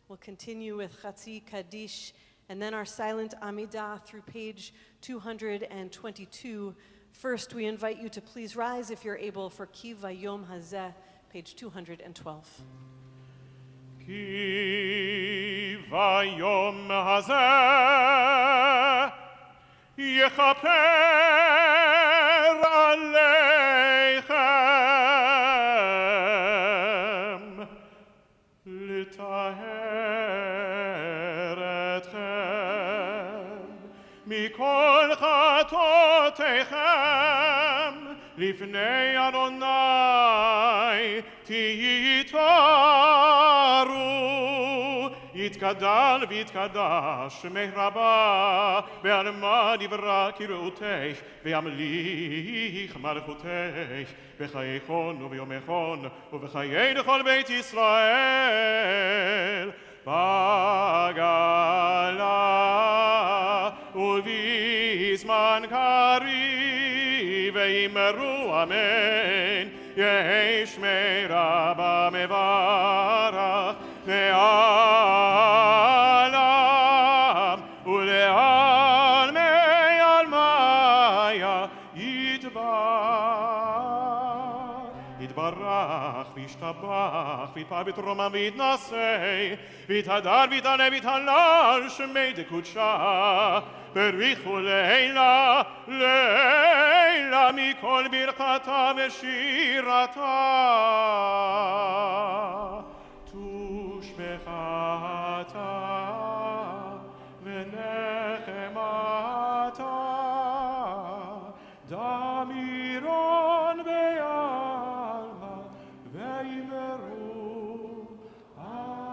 E: We'll continue with Chatzi Kaddish and then our silent Amidah through page 222. First, we invite you to please rise if you're able for Ki Vayom Hazeh, page 212.
C: Ki Vayom Hazeh Yechaper Aleichem Litaher Etchem Mikol Chatoteichem Lifnei Adonai Titaru Yitkadal v'yitkadash Shemeh Rabbah Ve'alma divra kiruteich Ve'amlich malchuteich B'chayechon u'v'yomechon U'v'chayei l'chol Beit Yisrael Bagala U'v'zman kari Ve'imru amen Yehi Shmei Rabbah mevarach Le'alam u'le'almei almaya Yitbarach v'yishtabach v'yitpar b'troma v'yitnasei v'yithadar v'yitane v'yithalal Shemei dekudsha Berichu leila leila mikol birchata v'shirata Tushbechata v'nechemata Damiron ve'alma ve'imeru Amen.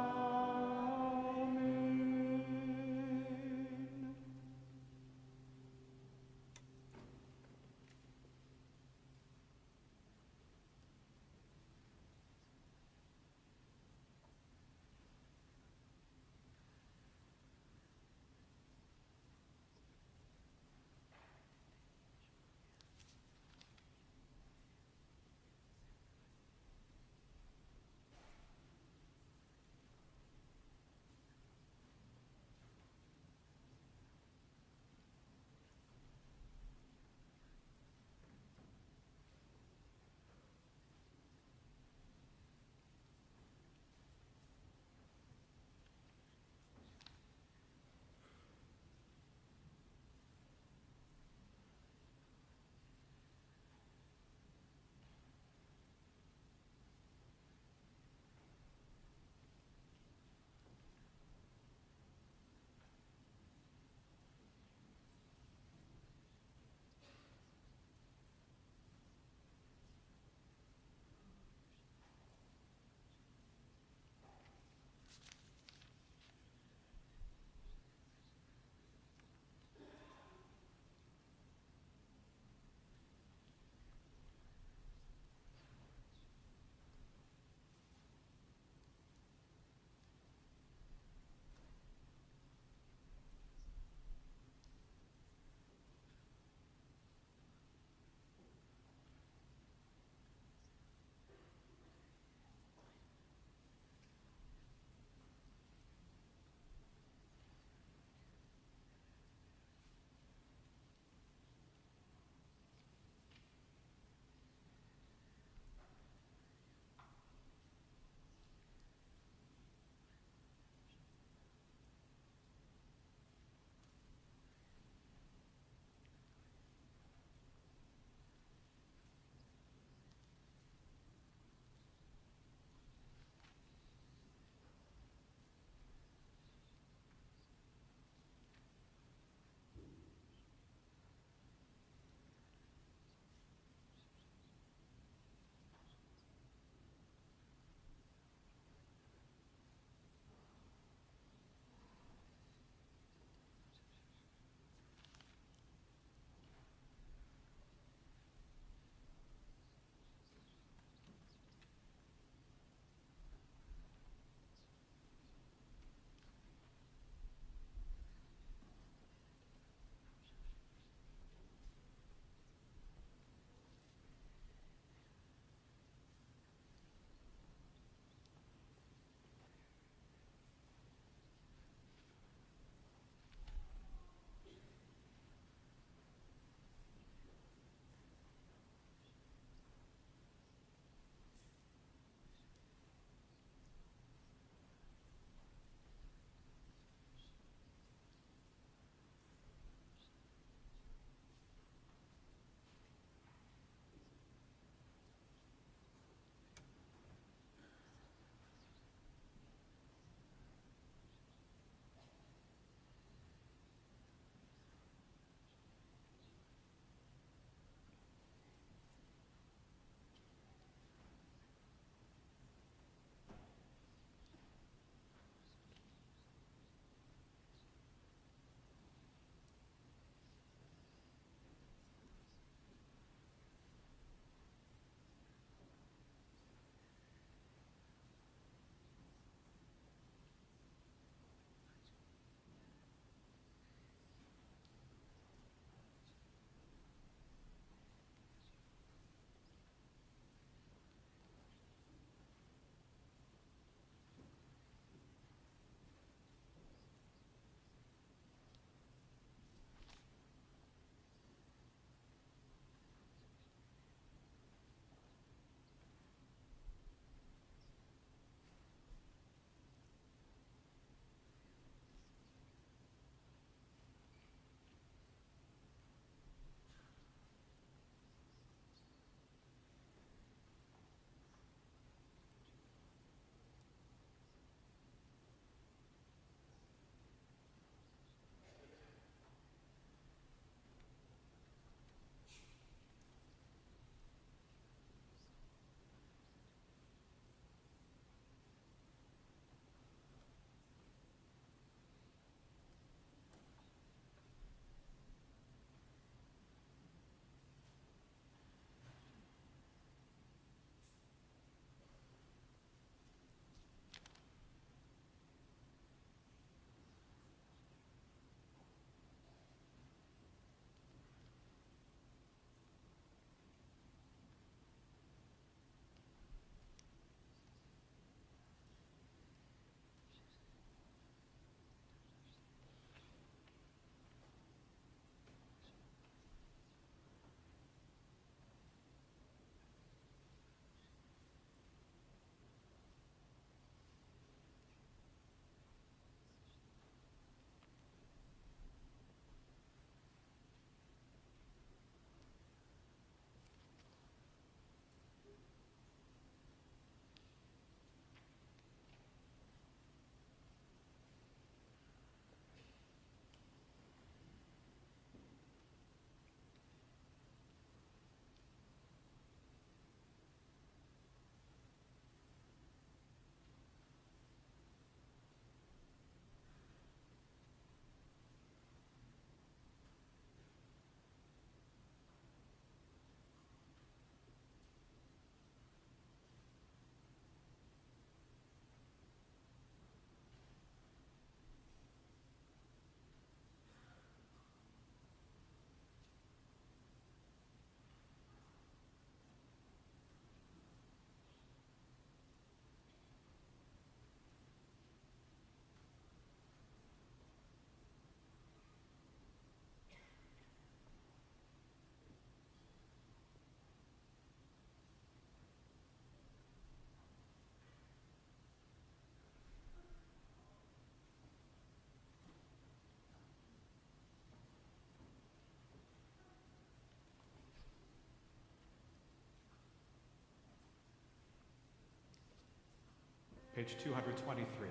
A: page 223.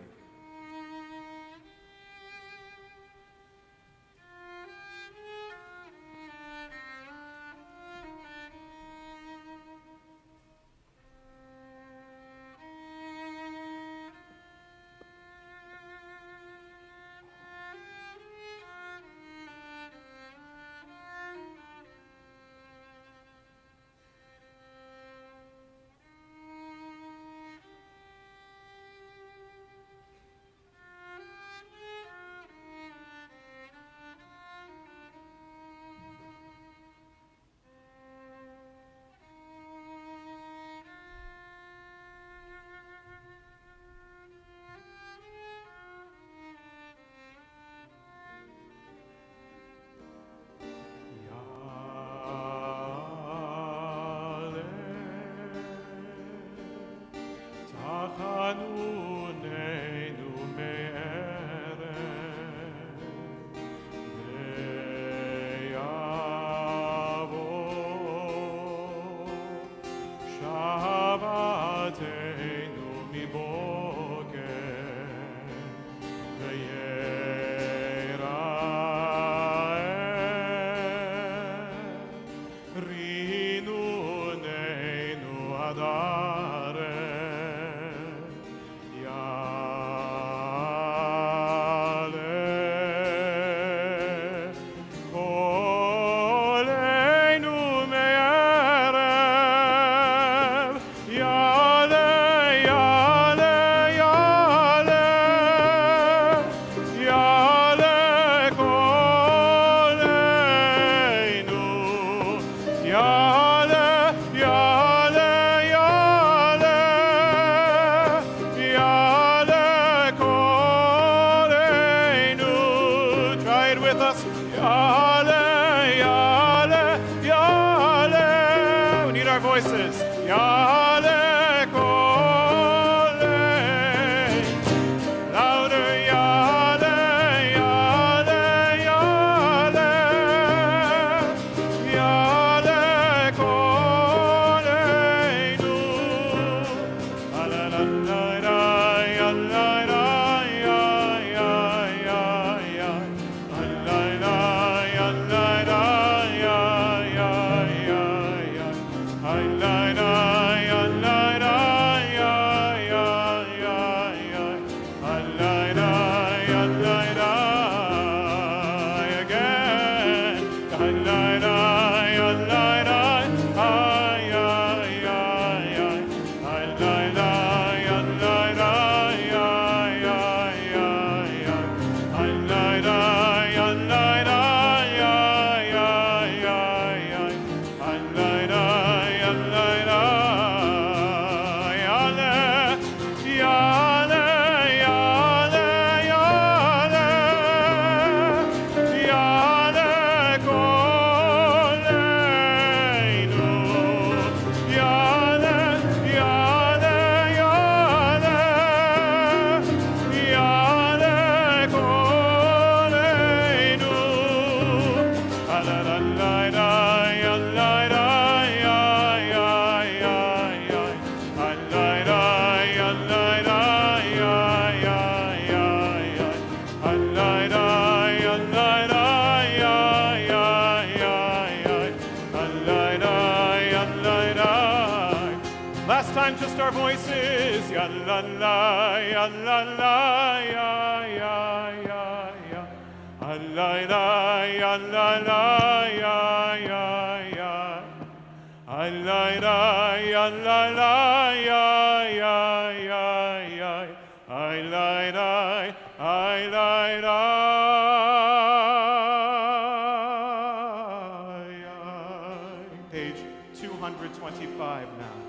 C: Page 225 now.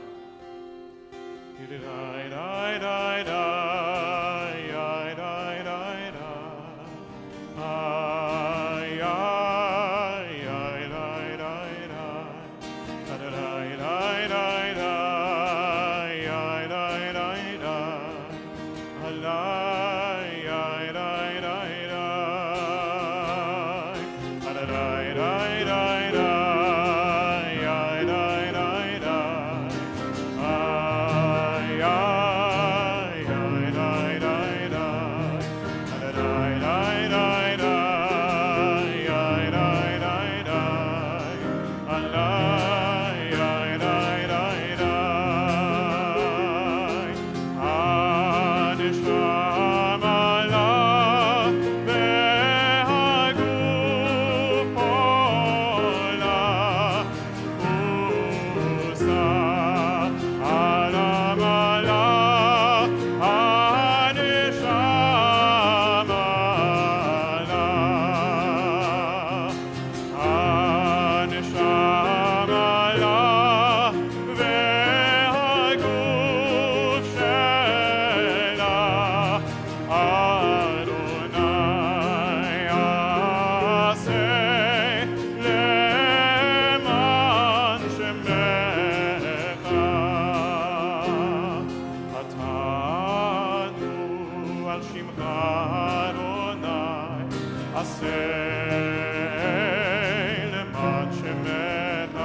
C: למען שמך,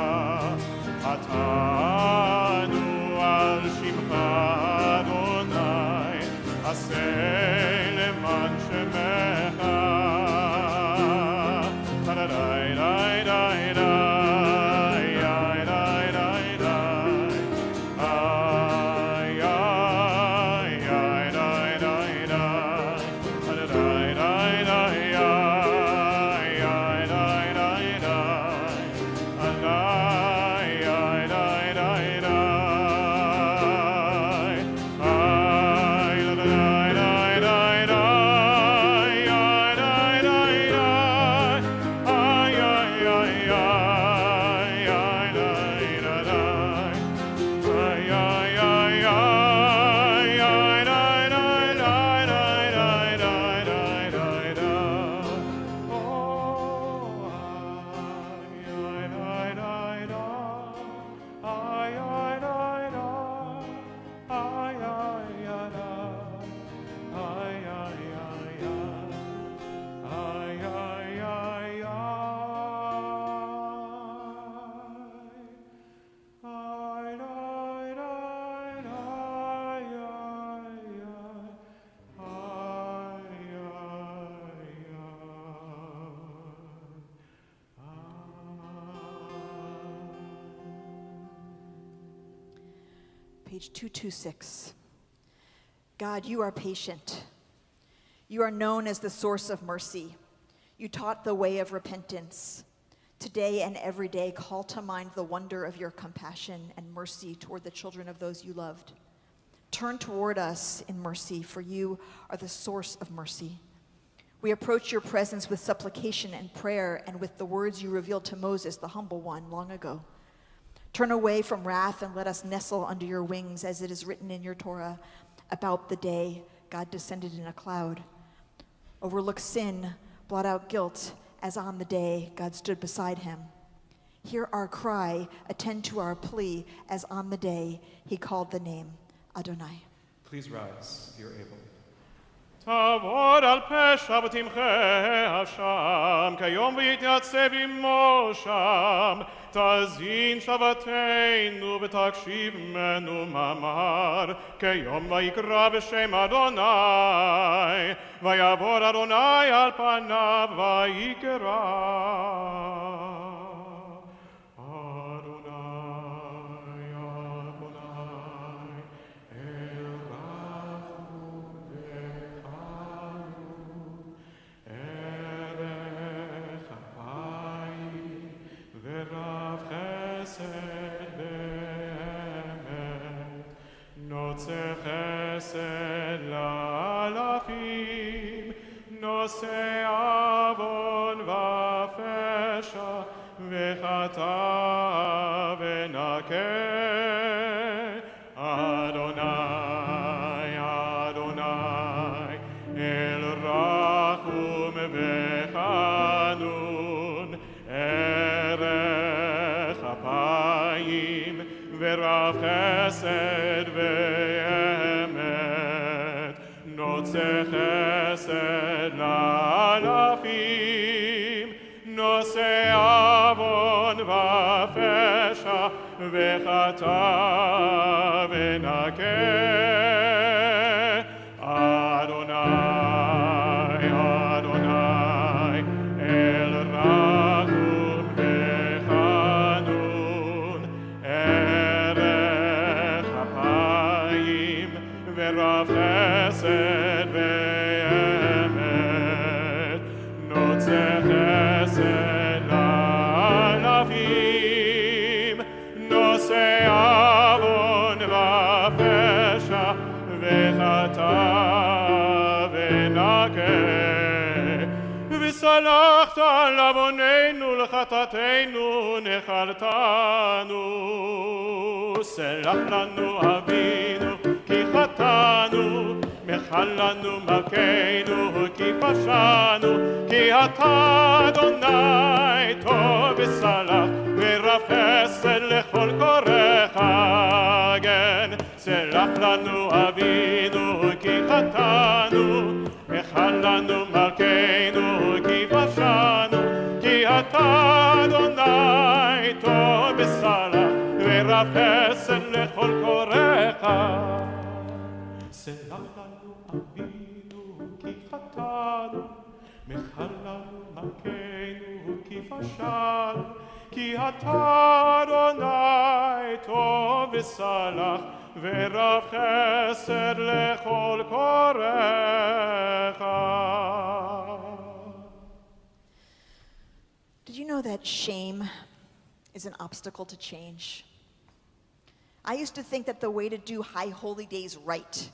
C: חטאנו על שמך אדוני, עשה למען שמך. די די די די
B: Page 226. God, you are patient. You are known as the source of mercy. You taught the way of repentance. Today and every day, call to mind the wonder of your compassion and mercy toward the children of those you loved. Turn toward us in mercy, for you are the source of mercy. We approach your presence with supplication and prayer and with the words you revealed to Moses, the humble one, long ago. Turn away from wrath and let us nestle under your wings, as it is written in your Torah about the day God descended in a cloud. Overlook sin, blot out guilt, as on the day God stood beside him. Hear our cry, attend to our plea, as on the day he called the name Adonai.
A: Please rise if you're able.
C: תעבור על פשע ותמחה אשם, כיום ויתייצב עמו שם. תאזין שבתנו ותקשיב ממנו מאמר, כיום ויקרא בשם אדוני, ויעבור אדוני על פניו ויקרא. נוצר חסד לאלפים, נושא עוון ופשע, וחטא ונקה. אדוני, אדוני, אל רחום וחנון, ערך אפיים ורב חסד ואמת, נוצר חסד לאלפים, נושא עוון ופשע, וחטא ונקה. אדוני, אדוני, אל רחום וחנון, ערך אפיים ורב חסד ואמת, נוצר חסד לאלפים, נושא עוון ופשע, וחטא ונקה. וסלחת על עווננו, לחטאתנו נחלתנו. סלח לנו אבינו כי חטאנו, מחל לנו מלכנו כי פשענו, כי אתה אדוני טוב וסלח, ורב חסד לכל קוראיך הגן. סלח לנו אבינו כי חטאנו, מחל לנו מלכנו כי פשענו, Adonai tov v'salach v'rav chesed lechol korecha. Selach lanu avinu ki chatanu, mechal lanu malkeinu ki fashanu, ki ata Adonai tov v'salach v'rav chesed lechol korecha.
B: Did you know that shame is an obstacle to change? I used to think that the way to do high holy days right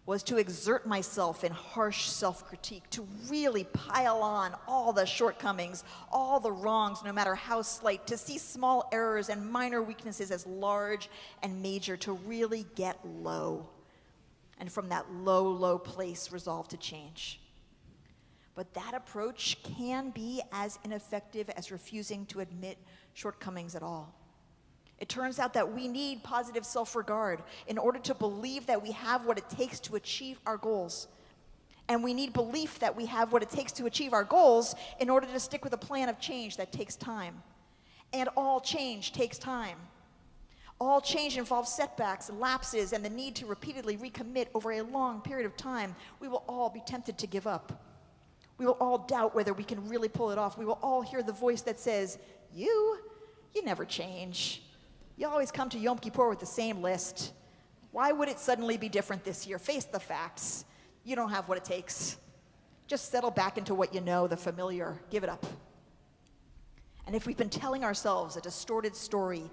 B: was to exert myself in harsh self-critique, to really pile on all the shortcomings, all the wrongs, no matter how slight, to see small errors and minor weaknesses as large and major, to really get low. And from that low, low place, resolve to change. But that approach can be as ineffective as refusing to admit shortcomings at all. It turns out that we need positive self-regard in order to believe that we have what it takes to achieve our goals. And we need belief that we have what it takes to achieve our goals in order to stick with a plan of change that takes time. And all change takes time. All change involves setbacks, lapses, and the need to repeatedly recommit over a long period of time. We will all be tempted to give up. We will all doubt whether we can really pull it off. We will all hear the voice that says, you never change. You always come to Yom Kippur with the same list. Why would it suddenly be different this year? Face the facts. You don't have what it takes. Just settle back into what you know, the familiar. Give it up. And if we've been telling ourselves a distorted story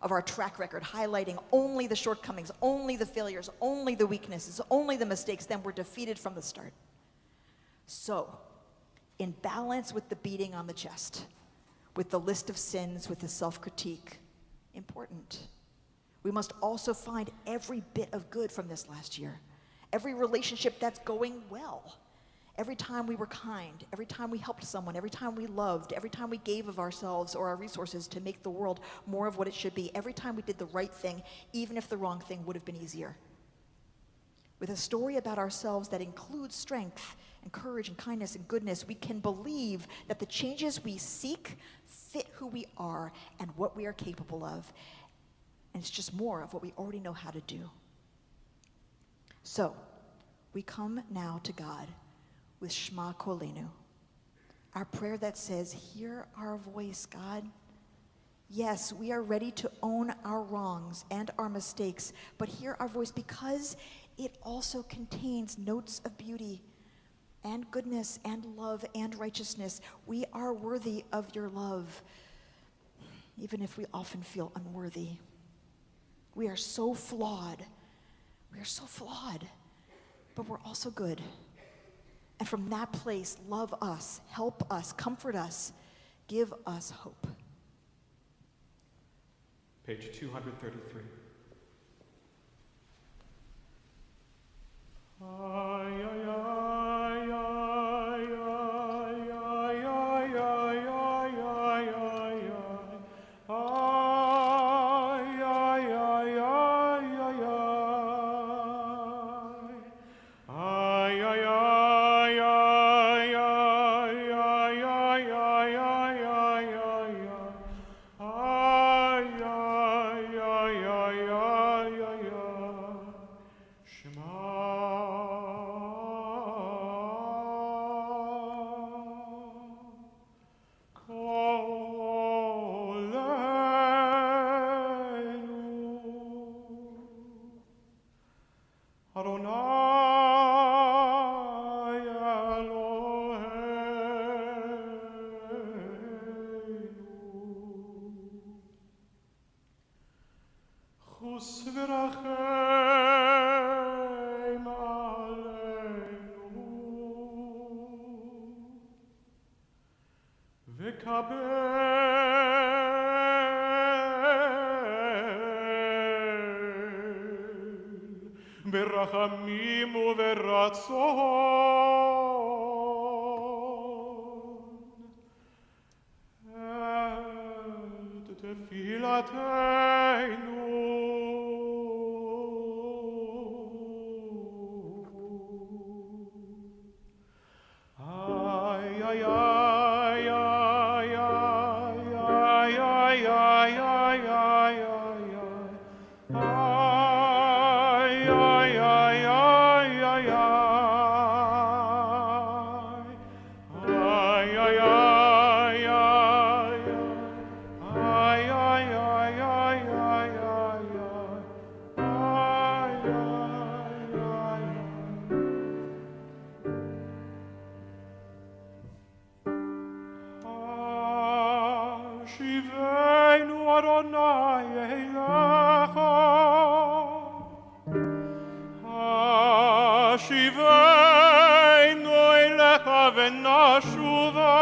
B: of our track record, highlighting only the shortcomings, only the failures, only the weaknesses, only the mistakes, then we're defeated from the start. So, in balance with the beating on the chest, with the list of sins, with the self-critique, important, we must also find every bit of good from this last year, every relationship that's going well, every time we were kind, every time we helped someone, every time we loved, every time we gave of ourselves or our resources to make the world more of what it should be, every time we did the right thing, even if the wrong thing would have been easier. With a story about ourselves that includes strength and courage and kindness and goodness, we can believe that the changes we seek fit who we are and what we are capable of. And it's just more of what we already know how to do. So, we come now to God with Shema Kolenu, our prayer that says, hear our voice, God. Yes, we are ready to own our wrongs and our mistakes, but hear our voice because it also contains notes of beauty and goodness and love and righteousness. We are worthy of your love, even if we often feel unworthy. We are so flawed. We are so flawed, but we're also good. And from that place, love us, help us, comfort us, give us hope.
C: Page 233. ברחמים וברצון את תפילתנו. Ay, ay, ay, ay, ay. Hashivenu Adonai Eilecha. Hashivenu Eilecha v'nashuva.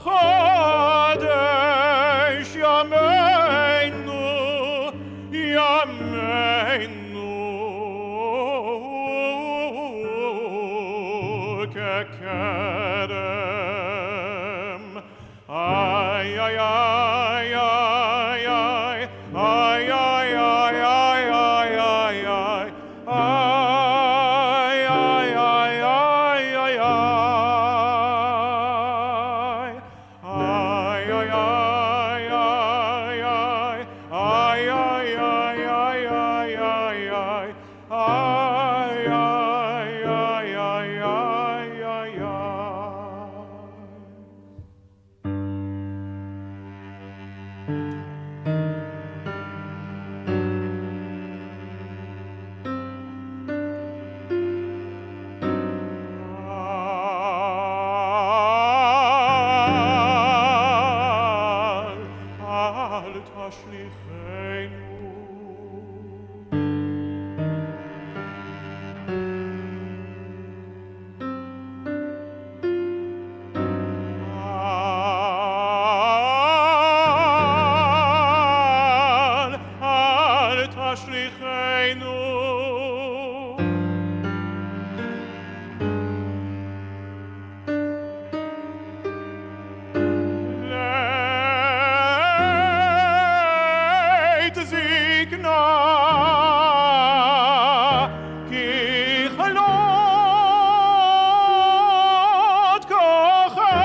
C: Chodesh Yameinu, Yameinu kekerem. Ay, ay, ay, ay, ay, ay, ay, ay, ay, ay, ay, ay. Ay, ay, ay, ay, ay, ay. Ay, ay, ay, ay, ay. Ay, ay, ay, ay, ay, ay, ay. Ay, ay, ay, ay, ay, ay, ay. אל תשליכנו. אל תשליכנו. לעת זקנה, ככלות כוחנו.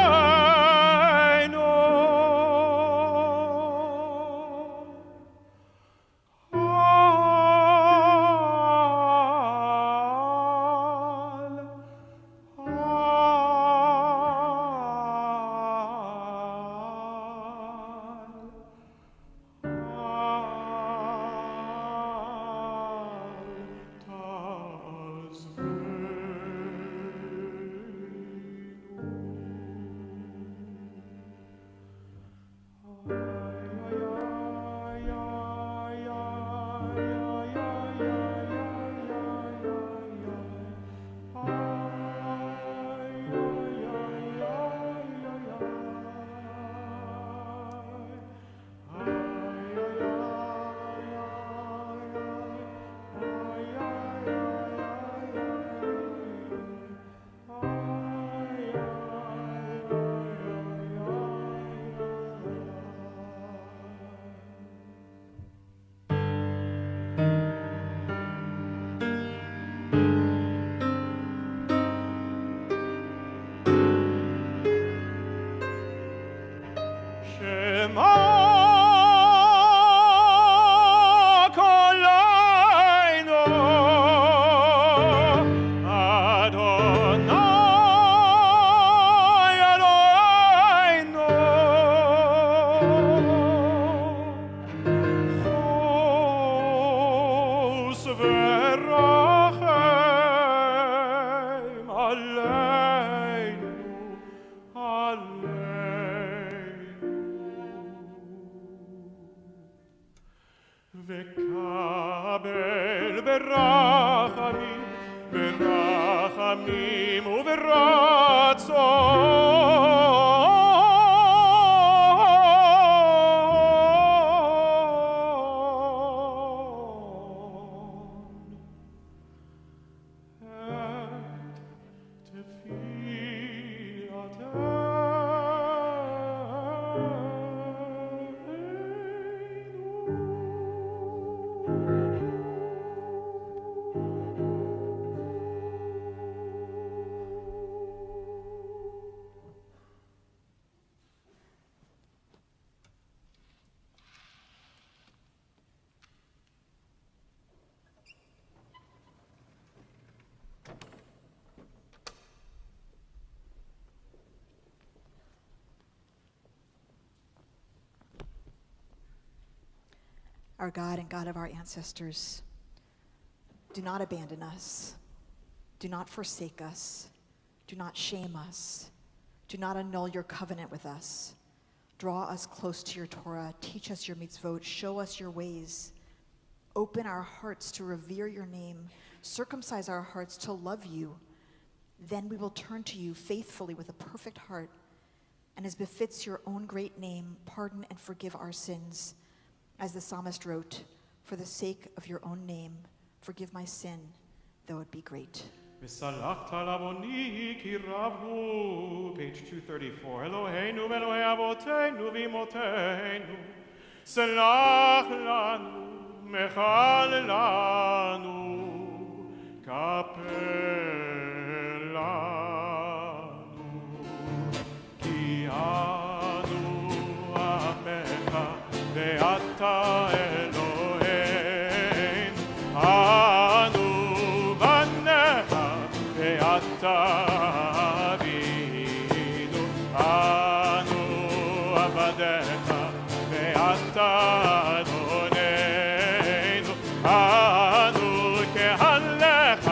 C: Shema Kol Adonai Eloheinu. Chos v'rachem aleinu, aleinu. V'kabel berachamim, berachamim
B: Our God and God of our ancestors, do not abandon us. Do not forsake us. Do not shame us. Do not annul your covenant with us. Draw us close to your Torah. Teach us your mitzvot. Show us your ways. Open our hearts to revere your name. Circumcise our hearts to love you. Then we will turn to you faithfully with a perfect heart. And as befits your own great name, pardon and forgive our sins. As the psalmist wrote, for the sake of your own name, forgive my sin, though it be great.
C: וסלחת לעווני כי רב הוא, page 234, אלוהינו ואלוהי אבותינו ואמותינו, סלח לנו, מחל לנו, כפר לנו, כי אנו עמך ואתה אלוהינו, אנו בניך ואתה אבינו, אנו עבדיך ואתה אדוננו, אנו קהלך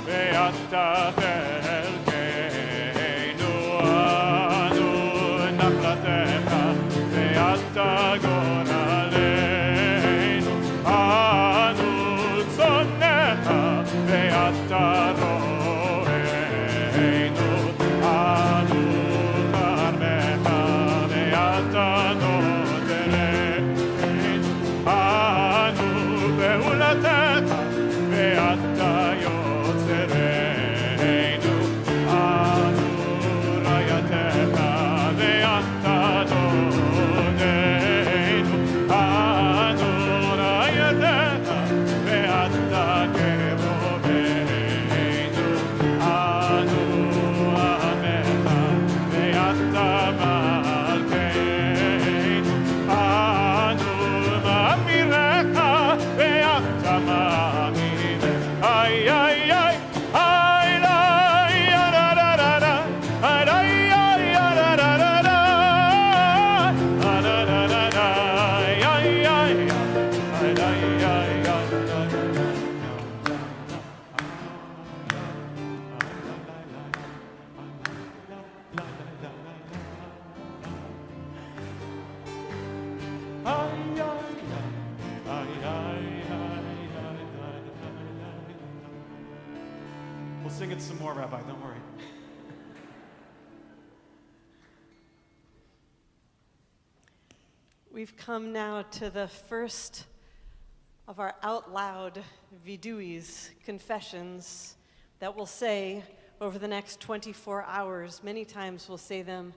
C: ואתה חלקנו, אנו נחלתך ואתה גורלנו, אנו צונך ואתה רוענו, אנו כרמך ואתה נוטרנו, אנו פעולתך ואתה יוצרנו, אנו ראייתך ואתה דודנו, אנו ראייתך ואתה קרובנו, אנו עמך ואתה מלכנו, אנו מאמירך ואתה מאמין, איי איי איי איי איי איי
A: We'll sing it some more, Rabbi, don't worry.
E: We've come now to the first of our out loud viduis, confessions, that we'll say over the next 24 hours. Many times we'll say them.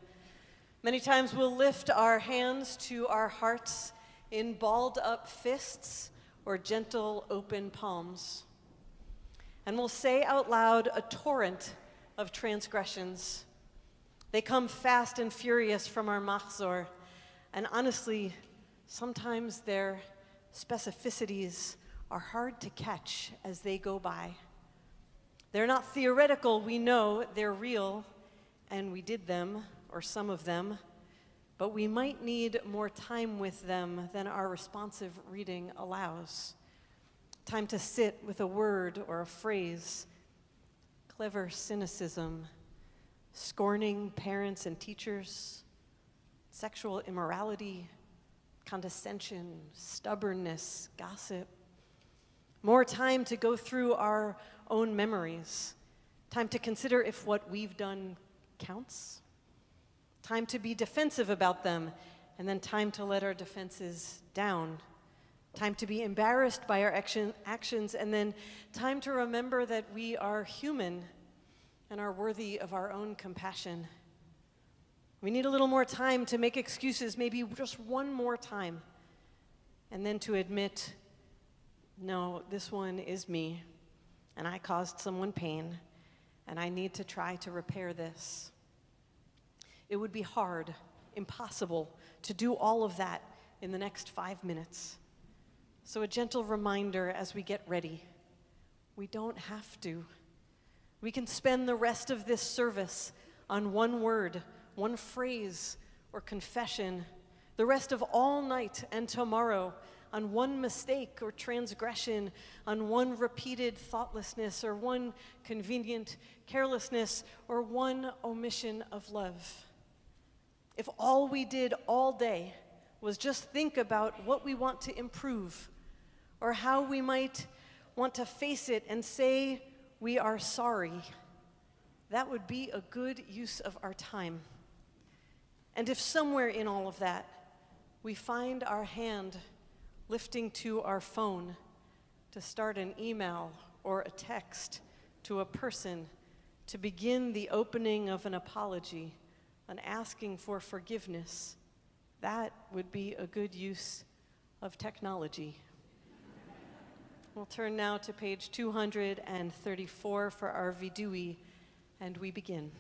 E: Many times we'll lift our hands to our hearts in balled up fists or gentle open palms. And we'll say out loud a torrent of transgressions. They come fast and furious from our machzor, and honestly, sometimes their specificities are hard to catch as they go by. They're not theoretical, we know they're real, and we did them, or some of them, but we might need more time with them than our responsive reading allows. Time to sit with a word or a phrase, clever cynicism, scorning parents and teachers, sexual immorality, condescension, stubbornness, gossip. More time to go through our own memories. Time to consider if what we've done counts. Time to be defensive about them, and then time to let our defenses down. Time to be embarrassed by our actions, and then time to remember that we are human and are worthy of our own compassion. We need a little more time to make excuses, maybe just one more time, and then to admit, no, this one is me, and I caused someone pain, and I need to try to repair this. It would be hard, impossible, to do all of that in the next 5 minutes. So a gentle reminder as we get ready, we don't have to. We can spend the rest of this service on one word, one phrase, or confession, the rest of all night and tomorrow on one mistake or transgression, on one repeated thoughtlessness or one convenient carelessness or one omission of love. If all we did all day was just think about what we want to improve, or how we might want to face it and say we are sorry, that would be a good use of our time. And if somewhere in all of that we find our hand lifting to our phone to start an email or a text to a person, to begin the opening of an apology, an asking for forgiveness, that would be a good use of technology. We'll turn now to page 234 for our vidui, and we begin.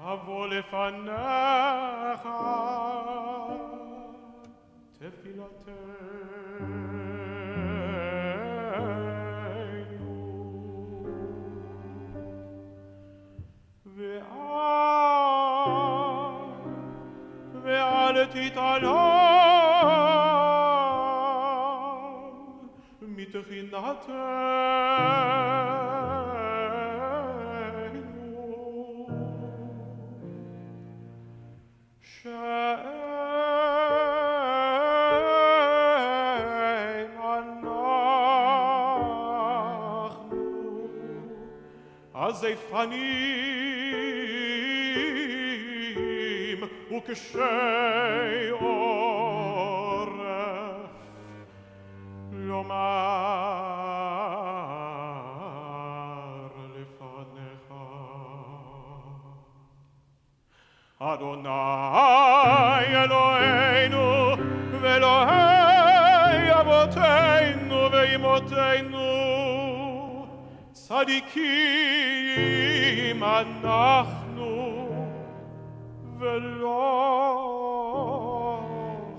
C: תבוא לפניך תפילתנו ואל תתעלם מתחינתנו זייפנים וקשי עורף לומר לפניך אדוני אלוהינו ואלוהי אבותינו ואמותינו צדיקים אנחנו ולא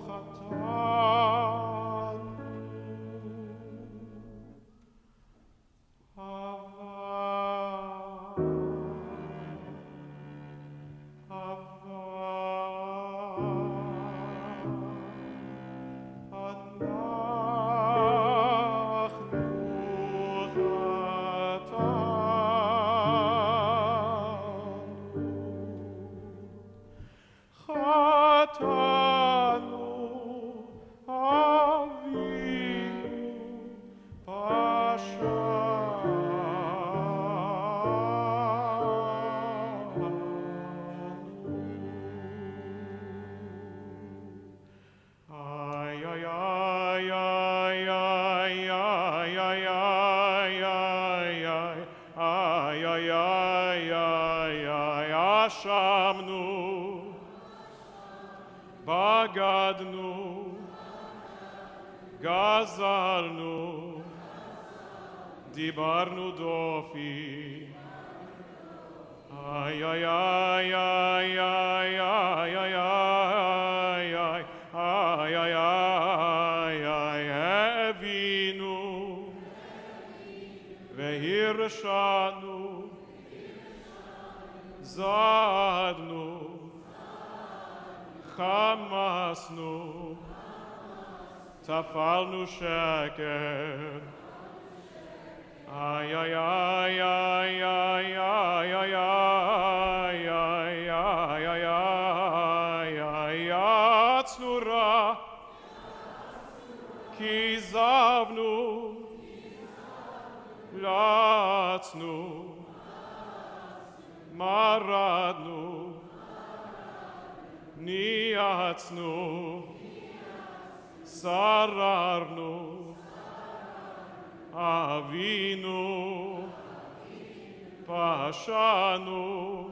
C: חטאנו. אשמנו, בגדנו, גזלנו, דיברנו דופי. איי איי איי איי איי איי איי איי איי איי איי הבינו והרשענו זדנו חמסנו טפלנו שקר איי איי איי איי איי איי איי איי איי איי איי איי צנורה כיזבנו לצנו מרדנו ניאצנו שררנו אבינו פשענו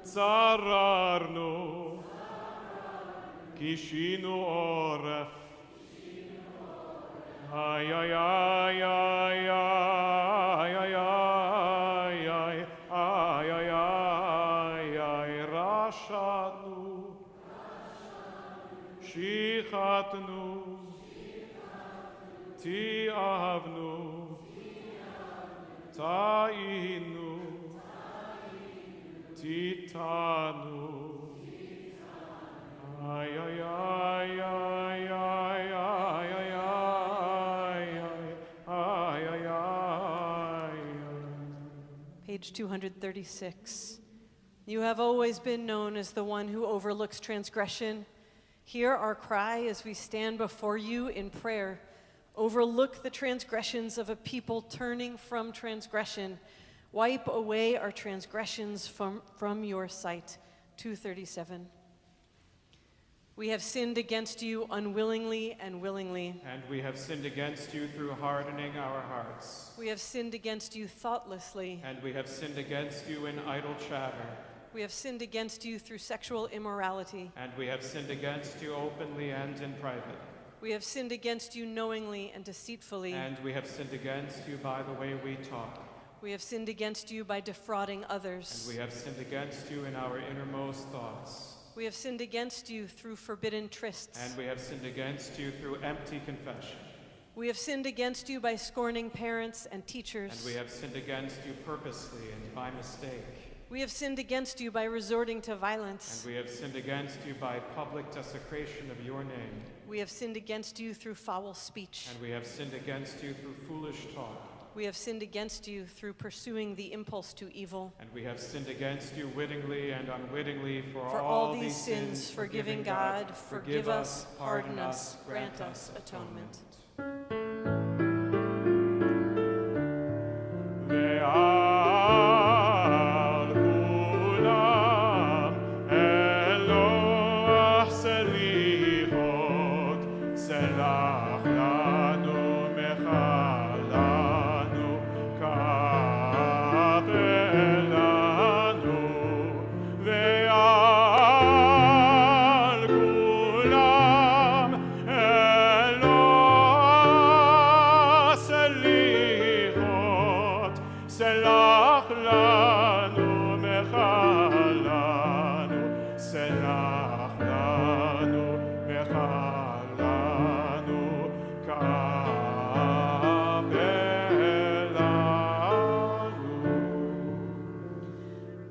C: צררנו קישינו עורף איי איי איי איי איי איי איי איי איי איי איי רשענו שיחתנו Ti'avnu, Ta'inu, Titanu. Ay, ay, ay, ay, ay, ay, ay, ay, ay, ay, ay.
E: Page 236. You have always been known as the one who overlooks transgression. Hear our cry as we stand before you in prayer. Overlook the transgressions of a people turning from transgression. Wipe away our transgressions from your sight. 237. We have sinned against you unwillingly and willingly.
C: And we have sinned against you through hardening our hearts.
E: We have sinned against you thoughtlessly.
C: And we have sinned against you in idle chatter.
E: We have sinned against you through sexual immorality.
C: And we have sinned against you openly and in private.
E: We have sinned against you knowingly and deceitfully.
C: And we have sinned against you by the way we talk.
E: We have sinned against you by defrauding others.
C: And we have sinned against you in our innermost thoughts.
E: We have sinned against you through forbidden trysts.
C: And we have sinned against you through empty confession.
E: We have sinned against you by scorning parents and teachers.
C: And we have sinned against you purposely and by mistake.
E: We have sinned against you by resorting to violence.
C: And we have sinned against you by public desecration of your name.
E: We have sinned against you through foul speech.
C: And we have sinned against you through foolish talk.
E: We have sinned against you through pursuing the impulse to evil.
C: And we have sinned against you wittingly and unwittingly. For
E: all these sins, forgiving God, forgive us, pardon us, grant us atonement.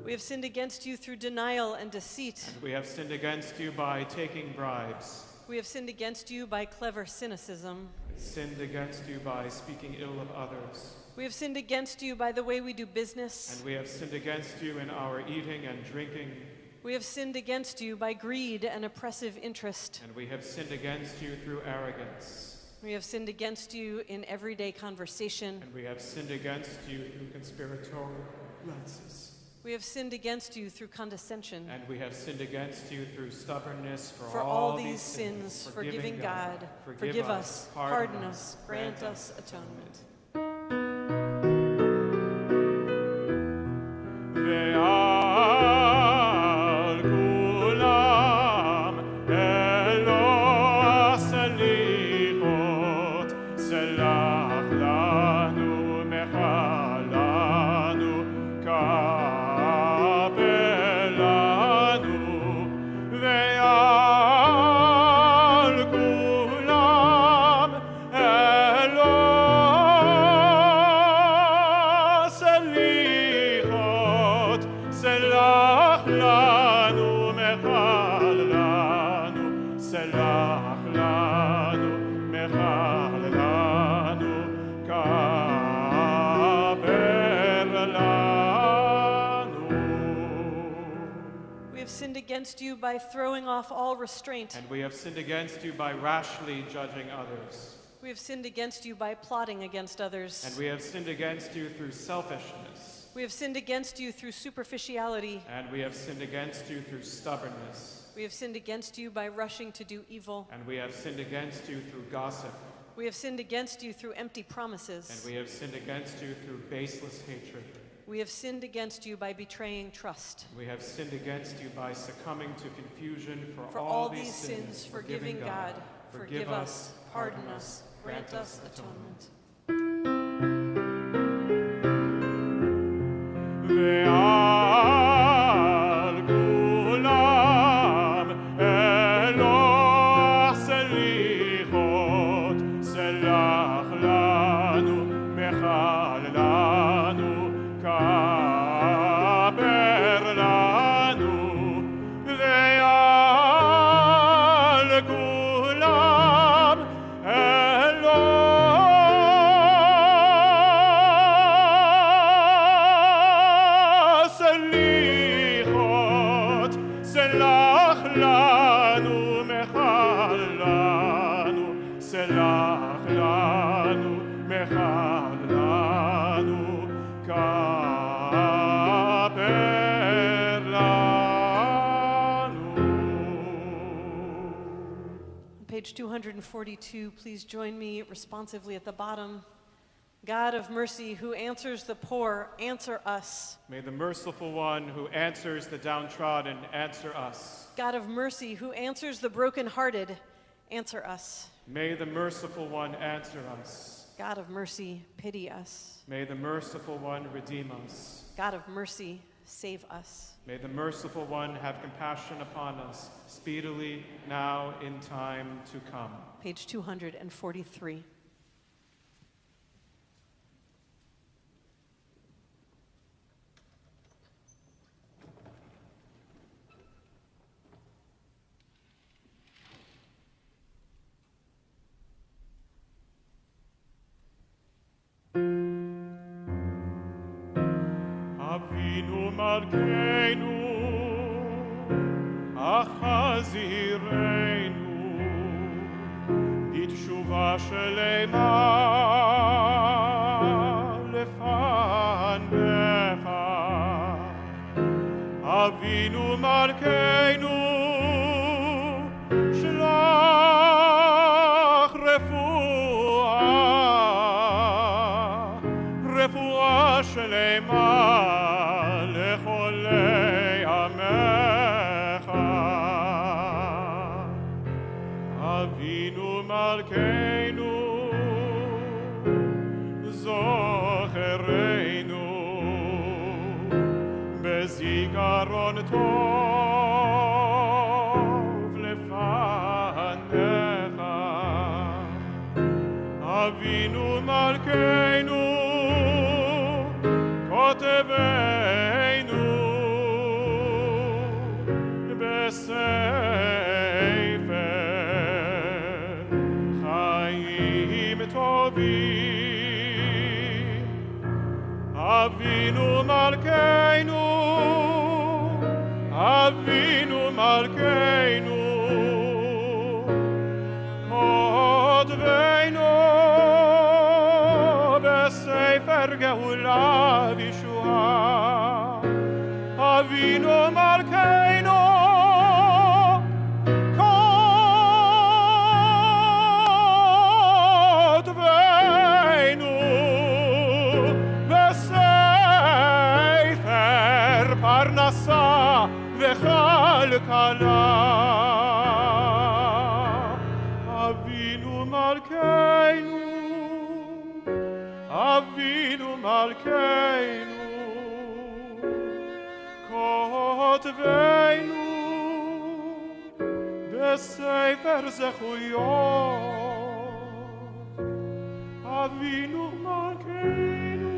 E: We have sinned against you through denial and deceit.
C: And we have sinned against you by taking bribes.
E: We have sinned against you by clever cynicism.
C: Sinned against you by speaking ill of others.
E: We have sinned against you by the way we do business.
C: And we have sinned against you in our eating and drinking.
E: We have sinned against you by greed and oppressive interest.
C: And we have sinned against you through arrogance.
E: We have sinned against you in everyday conversation.
C: And we have sinned against you through conspiratorial glances.
E: We have sinned against you through condescension.
C: And we have sinned against you through stubbornness.
E: For all these sins, forgiving God, forgive us, pardon us, grant us atonement. Against you by throwing off all restraint.
C: And we have sinned against you by rashly judging others.
E: We have sinned against you by plotting against others.
C: And we have sinned against you through selfishness.
E: We have sinned against you through superficiality.
C: And we have sinned against you through stubbornness.
E: We have sinned against you by rushing to do evil.
C: And we have sinned against you through gossip.
E: We have sinned against you through empty promises.
C: And we have sinned against you through baseless hatred.
E: We have sinned against you by betraying trust.
C: We have sinned against you by succumbing to confusion.
E: For all these sins, forgiving God, forgive us, pardon us, grant us atonement.
C: Selah סלח לנו, מחל לנו, כפר לנו.
E: Page 242, please join me responsively at the bottom. God of mercy, who answers the poor, answer us.
A: May the merciful one who answers the downtrodden answer us.
E: God of mercy, who answers the brokenhearted, answer us.
A: May the merciful one answer us.
E: God of mercy, pity us.
A: May the merciful one redeem us.
E: God of mercy, save us.
A: May the merciful one have compassion upon us, speedily, now, in time to come.
E: Page 243.
C: אבינו מלכנו, החזירנו, בתשובה שלמה לפניך. אבינו מלכנו, שלח רפואה שלמה לחולי עמך. אבינו מלכנו, זוכרנו בזיכרון טוב לפניך. אבינו מלכנו, כותבנו בספר חיים טובים. אבינו מלכנו, אבינו מלכנו, כותבנו בספר גאולה וישועה. אבינו מלכנו, כותבנו בספר פרנסה וכלכלה. אבינו מלכנו, אבינו מלכנו, כותבנו בספר זכויות. אבינו מלכנו,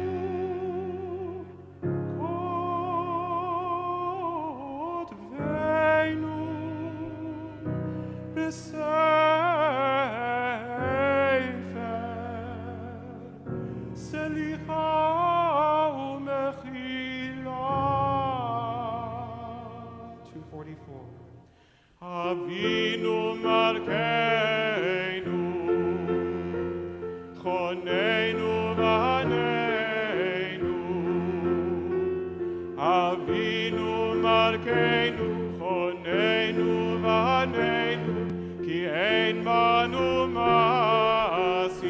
C: כותבנו בספר סליחה ומחילה. 244. אבינו מלכנו, חוננו בנינו. אבינו מלכנו, חוננו בנינו, כי אין בנו מעשים.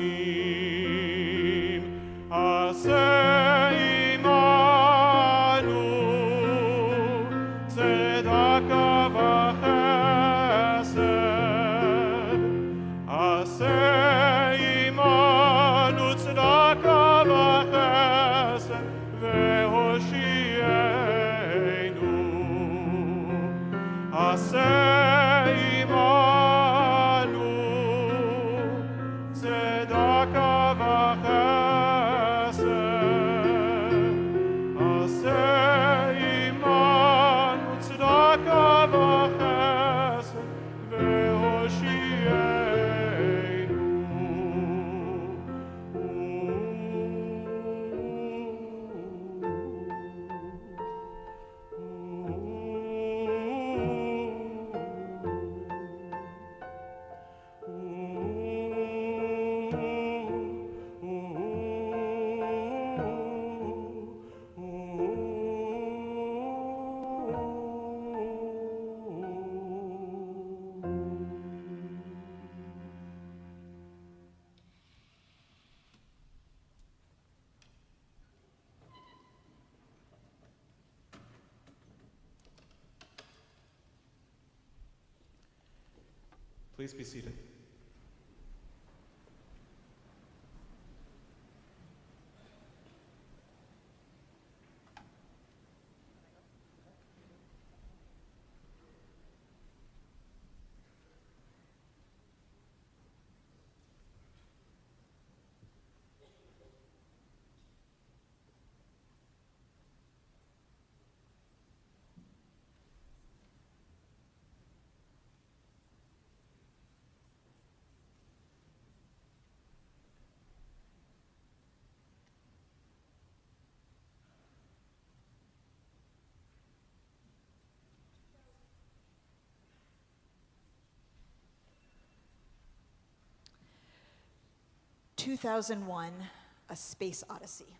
C: עשה עמנו צדקה וחסד. עשה עמנו צדקה וחסד והושיענו. עשה עמנו צדקה Please be seated.
B: "2001: A Space Odyssey."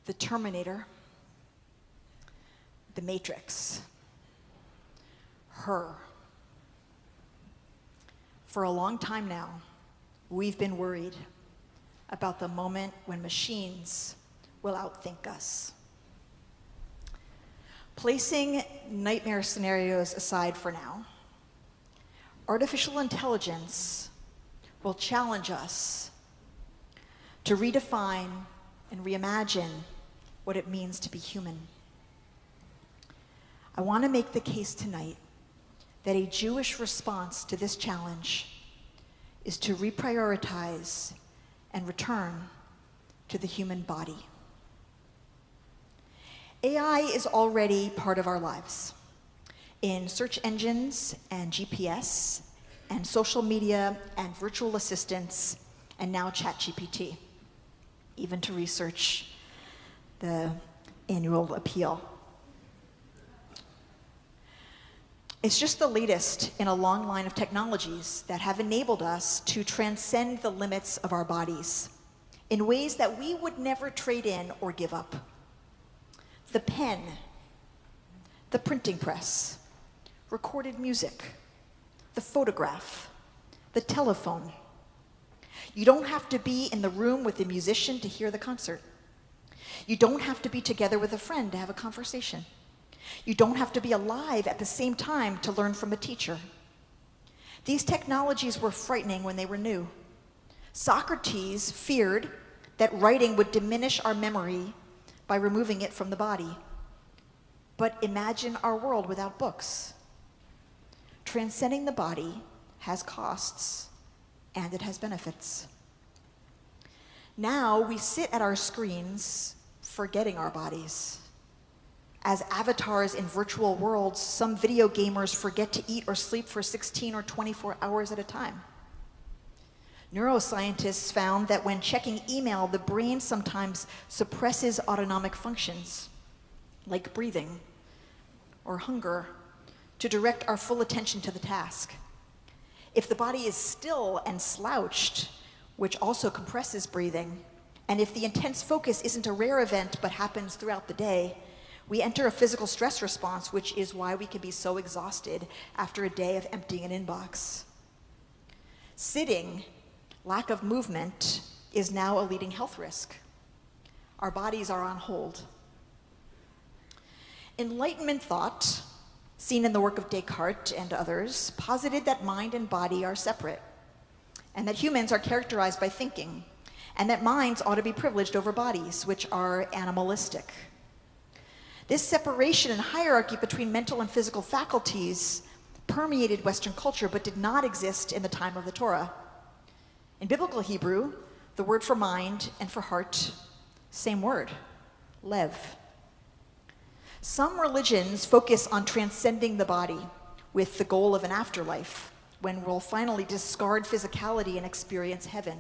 B: The Terminator, The Matrix, Her. For a long time now, we've been worried about the moment when machines will outthink us. Placing nightmare scenarios aside for now, artificial intelligence will challenge us to redefine and reimagine what it means to be human. I want to make the case tonight that a Jewish response to this challenge is to reprioritize and return to the human body. AI is already part of our lives in search engines and GPS and social media and virtual assistants and now ChatGPT, even to research the annual appeal. It's just the latest in a long line of technologies that have enabled us to transcend the limits of our bodies in ways that we would never trade in or give up. The pen, the printing press, recorded music, the photograph, the telephone. You don't have to be in the room with a musician to hear the concert. You don't have to be together with a friend to have a conversation. You don't have to be alive at the same time to learn from a teacher. These technologies were frightening when they were new. Socrates feared that writing would diminish our memory by removing it from the body. But imagine our world without books. Transcending the body has costs, and it has benefits. Now we sit at our screens forgetting our bodies. As avatars in virtual worlds, some video gamers forget to eat or sleep for 16 or 24 hours at a time. Neuroscientists found that when checking email, the brain sometimes suppresses autonomic functions, like breathing or hunger, to direct our full attention to the task. If the body is still and slouched, which also compresses breathing, and if the intense focus isn't a rare event but happens throughout the day, we enter a physical stress response, which is why we can be so exhausted after a day of emptying an inbox. Sitting, lack of movement, is now a leading health risk. Our bodies are on hold. Enlightenment thought, seen in the work of Descartes and others, posited that mind and body are separate, and that humans are characterized by thinking, and that minds ought to be privileged over bodies, which are animalistic. This separation and hierarchy between mental and physical faculties permeated Western culture, but did not exist in the time of the Torah. In biblical Hebrew, the word for mind and for heart, same word, lev. Some religions focus on transcending the body with the goal of an afterlife, when we'll finally discard physicality and experience heaven.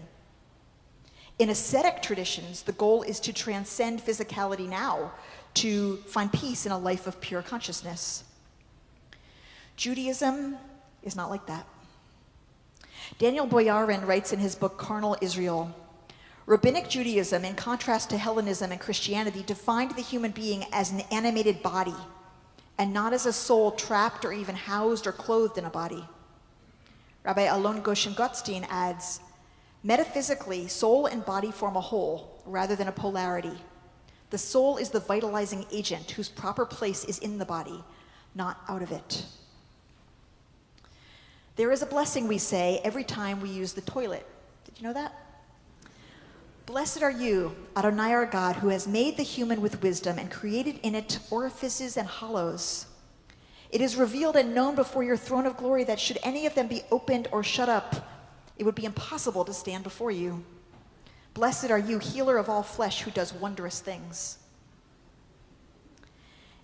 B: In ascetic traditions, the goal is to transcend physicality now, to find peace in a life of pure consciousness. Judaism is not like that. Daniel Boyarin writes in his book, Carnal Israel, Rabbinic Judaism, in contrast to Hellenism and Christianity, defined the human being as an animated body and not as a soul trapped or even housed or clothed in a body. Rabbi Alon Goshen Gottstein adds, metaphysically, soul and body form a whole rather than a polarity. The soul is the vitalizing agent whose proper place is in the body, not out of it. There is a blessing we say every time we use the toilet. Did you know that? Blessed are you, Adonai our God, who has made the human with wisdom and created in it orifices and hollows. It is revealed and known before your throne of glory that should any of them be opened or shut up, it would be impossible to stand before you. Blessed are you, healer of all flesh, who does wondrous things.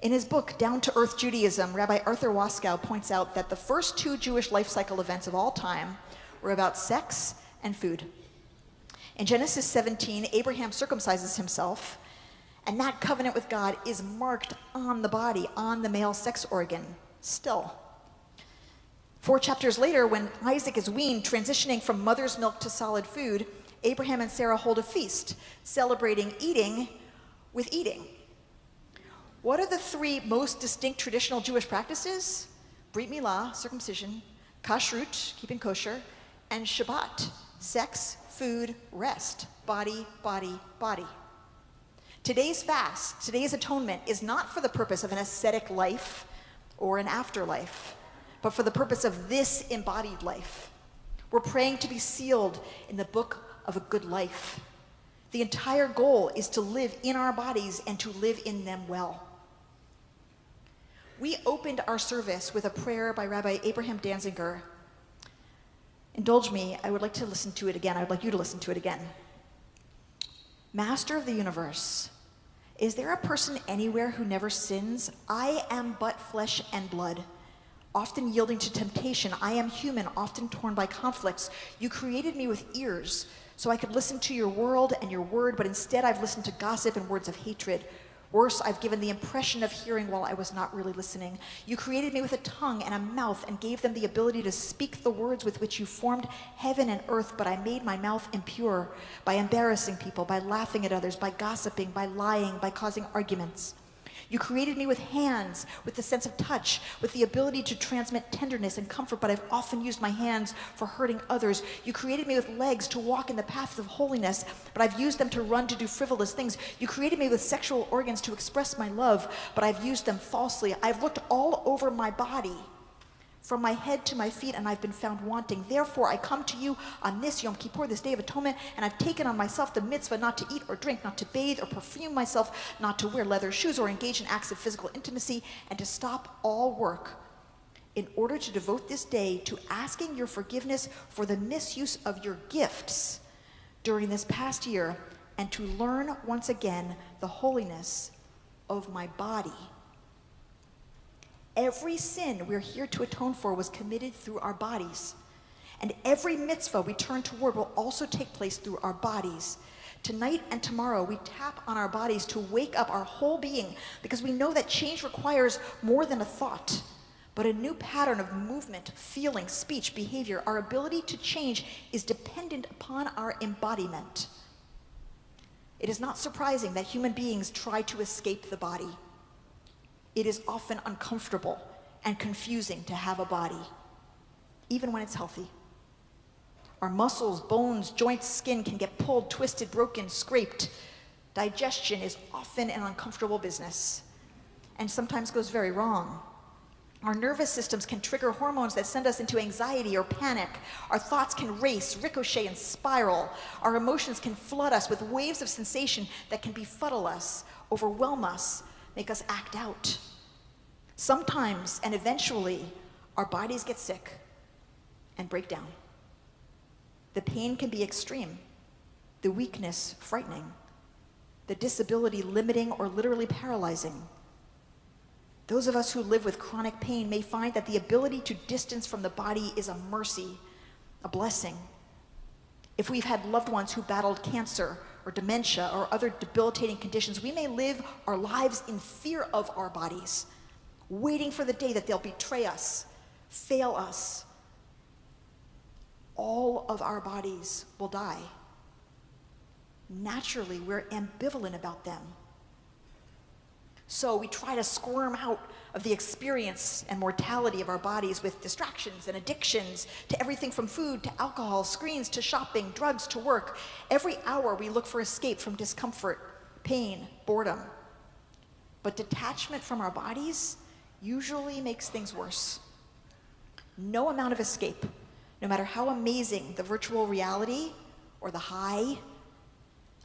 B: In his book, Down to Earth Judaism, Rabbi Arthur Waskow points out that the first two Jewish life cycle events of all time were about sex and food. In Genesis 17, Abraham circumcises himself, and that covenant with God is marked on the body, on the male sex organ, still. 4 chapters later, when Isaac is weaned, transitioning from mother's milk to solid food, Abraham and Sarah hold a feast, celebrating eating with eating. What are the 3 most distinct traditional Jewish practices? Brit Milah, circumcision, kashrut, keeping kosher, and Shabbat, sex, food, rest, body, body, body. Today's fast, today's atonement is not for the purpose of an ascetic life or an afterlife, but for the purpose of this embodied life. We're praying to be sealed in the book of a good life. The entire goal is to live in our bodies and to live in them well. We opened our service with a prayer by Rabbi Abraham Danziger. Indulge me, I would like to listen to it again. I would like you to listen to it again. Master of the universe, is there a person anywhere who never sins? I am but flesh and blood, often yielding to temptation. I am human, often torn by conflicts. You created me with ears so I could listen to your world and your word, but instead I've listened to gossip and words of hatred. Worse, I've given the impression of hearing while I was not really listening. You created me with a tongue and a mouth and gave them the ability to speak the words with which you formed heaven and earth, but I made my mouth impure by embarrassing people, by laughing at others, by gossiping, by lying, by causing arguments. You created me with hands, with the sense of touch, with the ability to transmit tenderness and comfort, but I've often used my hands for hurting others. You created me with legs to walk in the path of holiness, but I've used them to run, to do frivolous things. You created me with sexual organs to express my love, but I've used them falsely. I've looked all over my body, from my head to my feet, and I've been found wanting. Therefore, I come to you on this Yom Kippur, this Day of Atonement, and I've taken on myself the mitzvah not to eat or drink, not to bathe or perfume myself, not to wear leather shoes or engage in acts of physical intimacy, and to stop all work in order to devote this day to asking your forgiveness for the misuse of your gifts during this past year, and to learn once again the holiness of my body. Every sin we're here to atone for was committed through our bodies. And every mitzvah we turn toward will also take place through our bodies. Tonight and tomorrow, we tap on our bodies to wake up our whole being, because we know that change requires more than a thought, but a new pattern of movement, feeling, speech, behavior. Our ability to change is dependent upon our embodiment. It is not surprising that human beings try to escape the body. It is often uncomfortable and confusing to have a body, even when it's healthy. Our muscles, bones, joints, skin can get pulled, twisted, broken, scraped. Digestion is often an uncomfortable business and sometimes goes very wrong. Our nervous systems can trigger hormones that send us into anxiety or panic. Our thoughts can race, ricochet, and spiral. Our emotions can flood us with waves of sensation that can befuddle us, overwhelm us, make us act out. Sometimes, and eventually, our bodies get sick and break down. The pain can be extreme, the weakness frightening, the disability limiting or literally paralyzing. Those of us who live with chronic pain may find that the ability to distance from the body is a mercy, a blessing. If we've had loved ones who battled cancer or dementia or other debilitating conditions, we may live our lives in fear of our bodies, waiting for the day that they'll betray us, fail us. All of our bodies will die. Naturally, we're ambivalent about them. So we try to squirm out of the experience and mortality of our bodies with distractions and addictions to everything from food to alcohol, screens to shopping, drugs to work. Every hour we look for escape from discomfort, pain, boredom. But detachment from our bodies usually makes things worse. No amount of escape, no matter how amazing the virtual reality or the high,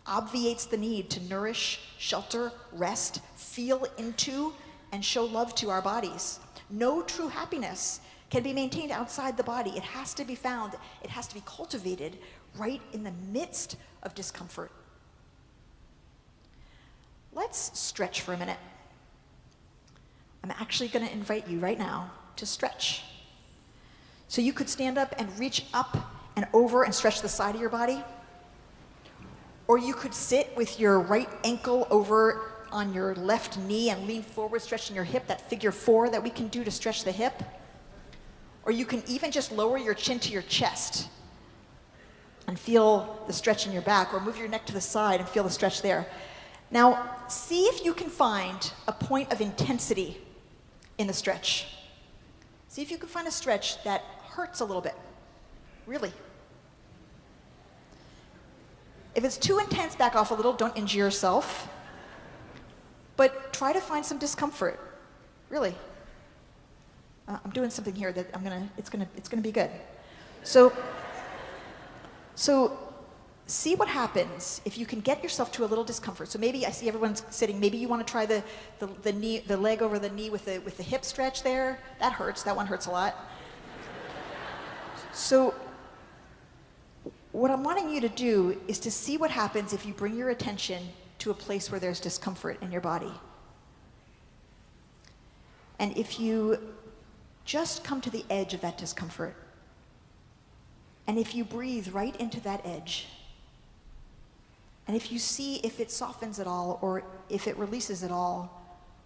B: obviates the need to nourish, shelter, rest, feel into, and show love to our bodies. No true happiness can be maintained outside the body. It has to be found, it has to be cultivated right in the midst of discomfort. Let's stretch for a minute. I'm actually going to invite you right now to stretch. So you could stand up and reach up and over and stretch the side of your body. Or you could sit with your right ankle over on your left knee and lean forward, stretching your hip, that figure 4 that we can do to stretch the hip. Or you can even just lower your chin to your chest and feel the stretch in your back, or move your neck to the side and feel the stretch there. Now, see if you can find a point of intensity in the stretch. See if you can find a stretch that hurts a little bit. Really. If it's too intense, back off a little, don't injure yourself. But try to find some discomfort. Really. I'm doing something here that it's gonna be good. So see what happens if you can get yourself to a little discomfort. So maybe I see everyone's sitting. Maybe you want to try the leg over the knee with the hip stretch there. That hurts. That one hurts a lot. So what I'm wanting you to do is to see what happens if you bring your attention to a place where there's discomfort in your body. And if you just come to the edge of that discomfort, and if you breathe right into that edge, and if you see if it softens at all, or if it releases at all,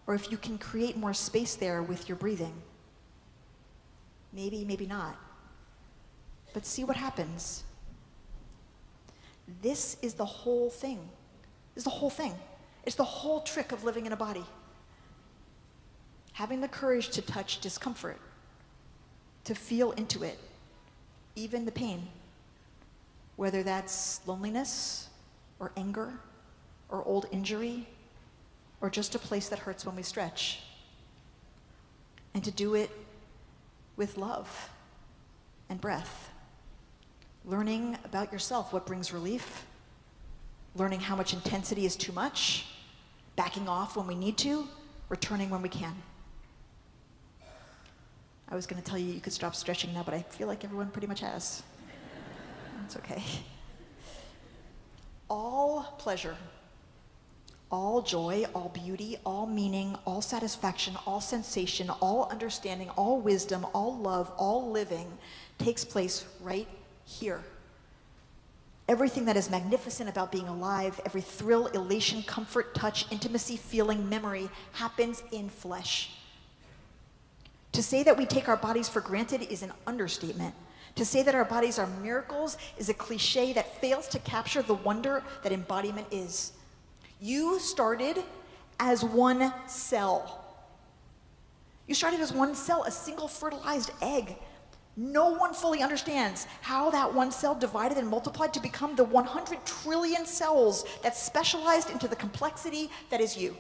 B: or if you can create more space there with your breathing. Maybe, maybe not. But see what happens. This is the whole thing. This is the whole thing. It's the whole trick of living in a body. Having the courage to touch discomfort, to feel into it, even the pain, whether that's loneliness, or anger, or old injury, or just a place that hurts when we stretch. And to do it with love and breath. Learning about yourself, what brings relief, learning how much intensity is too much, backing off when we need to, returning when we can. I was going to tell you you could stop stretching now, but I feel like everyone pretty much has. That's okay. All pleasure, all joy, all beauty, all meaning, all satisfaction, all sensation, all understanding, all wisdom, all love, all living takes place right here. Everything that is magnificent about being alive, every thrill, elation, comfort, touch, intimacy, feeling, memory happens in flesh. To say that we take our bodies for granted is an understatement. To say that our bodies are miracles is a cliche that fails to capture the wonder that embodiment is. You started as one cell. You started as one cell, a single fertilized egg. No one fully understands how that one cell divided and multiplied to become the 100 trillion cells that specialized into the complexity that is you.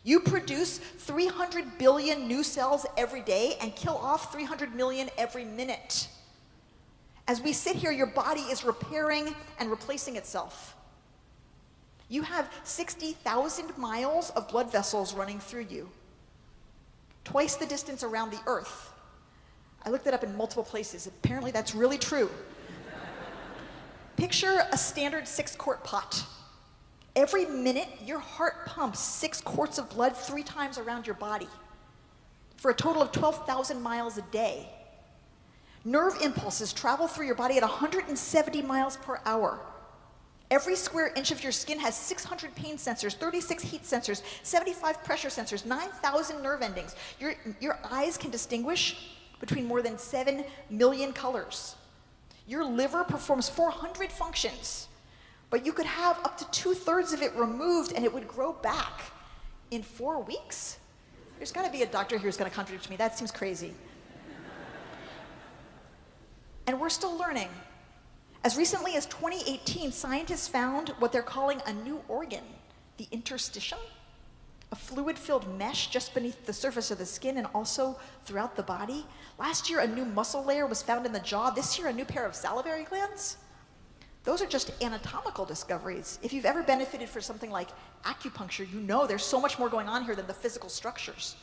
B: You produce 300 billion new cells every day and kill off 300 million every minute. As we sit here, your body is repairing and replacing itself. You have 60,000 miles of blood vessels running through you, twice the distance around the Earth. I looked it up in multiple places. Apparently that's really true. Picture a standard 6-quart pot. Every minute, your heart pumps 6 quarts of blood 3 times around your body for a total of 12,000 miles a day. Nerve impulses travel through your body at 170 miles per hour. Every square inch of your skin has 600 pain sensors, 36 heat sensors, 75 pressure sensors, 9,000 nerve endings. Your eyes can distinguish between more than 7 million colors. Your liver performs 400 functions, but you could have up to 2/3 of it removed and it would grow back in 4 weeks. There's got to be a doctor here who's going to contradict me. That seems crazy. And we're still learning. As recently as 2018, scientists found what they're calling a new organ, the interstitium, a fluid-filled mesh just beneath the surface of the skin and also throughout the body. Last year, a new muscle layer was found in the jaw. This year, a new pair of salivary glands. Those are just anatomical discoveries. If you've ever benefited from something like acupuncture, you know there's so much more going on here than the physical structures.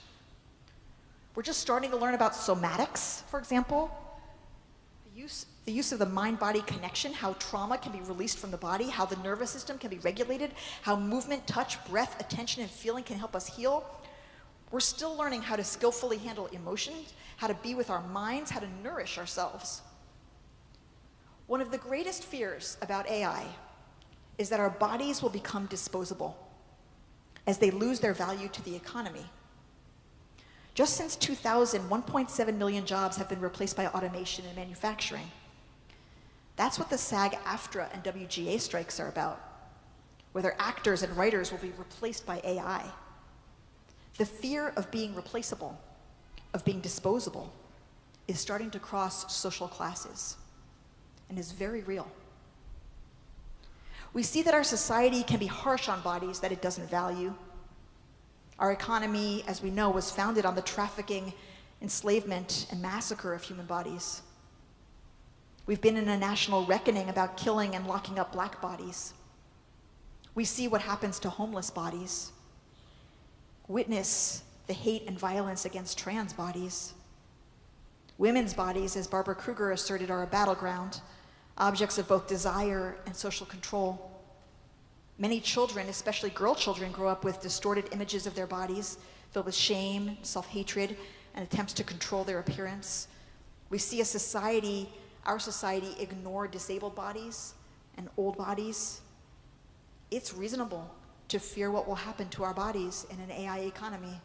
B: We're just starting to learn about somatics, for example. The use of the mind-body connection, how trauma can be released from the body, how the nervous system can be regulated, how movement, touch, breath, attention, and feeling can help us heal. We're still learning how to skillfully handle emotions, how to be with our minds, how to nourish ourselves. One of the greatest fears about AI is that our bodies will become disposable as they lose their value to the economy. Just since 2000, 1.7 million jobs have been replaced by automation in manufacturing. That's what the SAG-AFTRA and WGA strikes are about, whether actors and writers will be replaced by AI. The fear of being replaceable, of being disposable, is starting to cross social classes and is very real. We see that our society can be harsh on bodies that it doesn't value. Our economy, as we know, was founded on the trafficking, enslavement, and massacre of human bodies. We've been in a national reckoning about killing and locking up black bodies. We see what happens to homeless bodies. Witness the hate and violence against trans bodies. Women's bodies, as Barbara Kruger asserted, are a battleground, objects of both desire and social control. Many children, especially girl children, grow up with distorted images of their bodies, filled with shame, self-hatred, and attempts to control their appearance. We see our society ignore disabled bodies and old bodies. It's reasonable to fear what will happen to our bodies in an AI economy.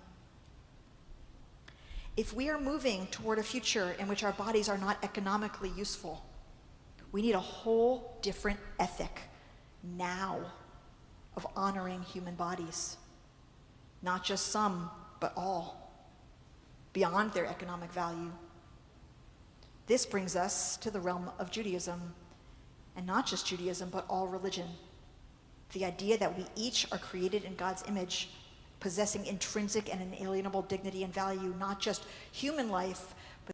B: If we are moving toward a future in which our bodies are not economically useful, we need a whole different ethic now of honoring human bodies. Not just some, but all, beyond their economic value. This brings us to the realm of Judaism, and not just Judaism, but all religion. The idea that we each are created in God's image, possessing intrinsic and inalienable dignity and value, not just human life, but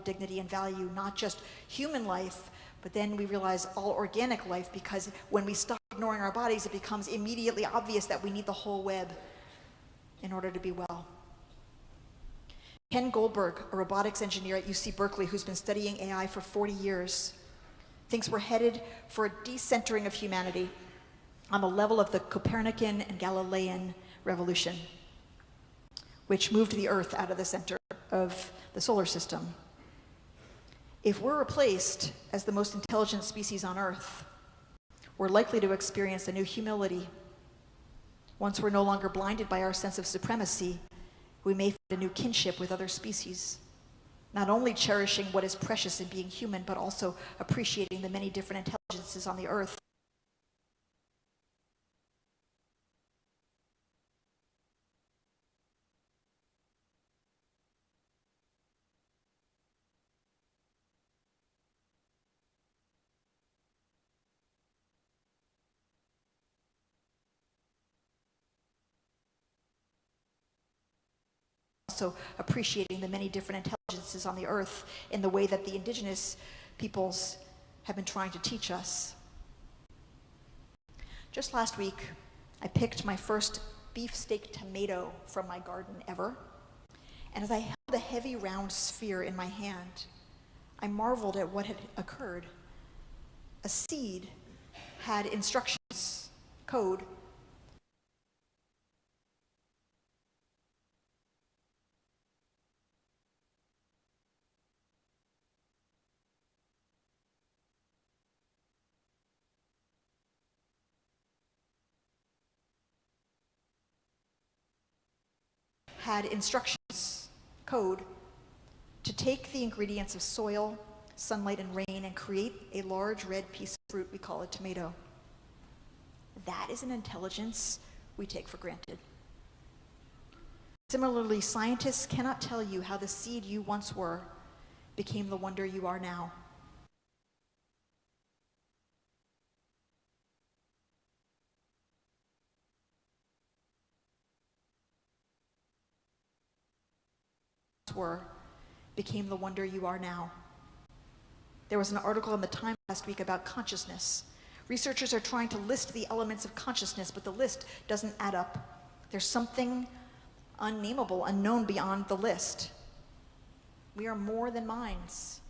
B: dignity and value, not just human life, but then we realize all organic life, because when we stop ignoring our bodies, it becomes immediately obvious that we need the whole web in order to be well. Ken Goldberg, a robotics engineer at UC Berkeley who's been studying AI for 40 years, thinks we're headed for a decentering of humanity on the level of the Copernican and Galilean revolution, which moved the Earth out of the center of the solar system. If we're replaced as the most intelligent species on Earth, we're likely to experience a new humility. Once we're no longer blinded by our sense of supremacy, we may find a new kinship with other species, not only cherishing what is precious in being human, but also appreciating the many different intelligences on the Earth. Also appreciating the many different intelligences on the Earth in the way that the indigenous peoples have been trying to teach us. Just last week, I picked my first beefsteak tomato from my garden ever, and as I held the heavy round sphere in my hand, I marveled at what had occurred. A seed had instructions, code, code to to take the ingredients of soil, sunlight, and rain and create a large red piece of fruit we call a tomato. That is an intelligence we take for granted. Similarly, scientists cannot tell you how the seed you once were became the wonder you are now. Became the wonder you are now. There was an article in the Times last week about consciousness. Researchers are trying to list the elements of consciousness, but the list doesn't add up. There's something unnameable, unknown beyond the list. We are more than minds.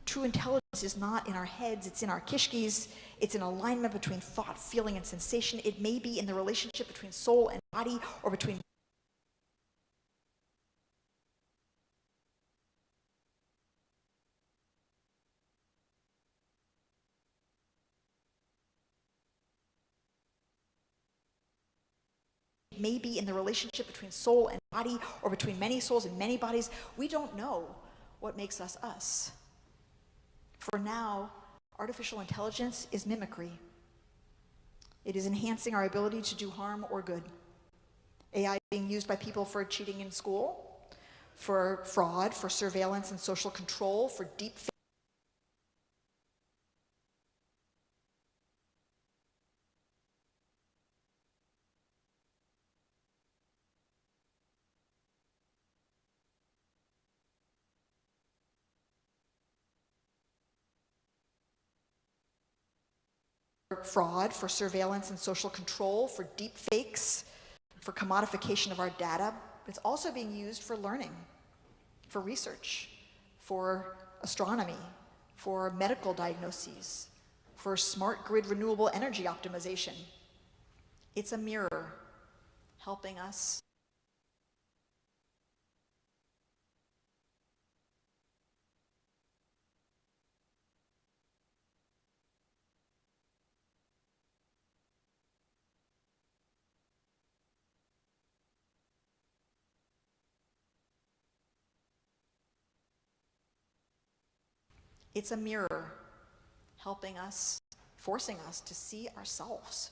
B: True intelligence is not in our heads, it's in our kishkis. It's an alignment between thought, feeling, and sensation. It may be in the relationship between soul and body, or between maybe in the relationship between soul and body, or between many souls and many bodies. We don't know what makes us us. For now, artificial intelligence is mimicry. It is enhancing our ability to do harm or good. AI is being used by people for cheating in school, for fraud, for surveillance and social control, for deep fraud, for surveillance and social control, for deep fakes, for commodification of our data. It's also being used for learning, for research, for astronomy, for medical diagnoses, for smart grid renewable energy optimization. It's a mirror helping us It's a mirror helping us, forcing us to see ourselves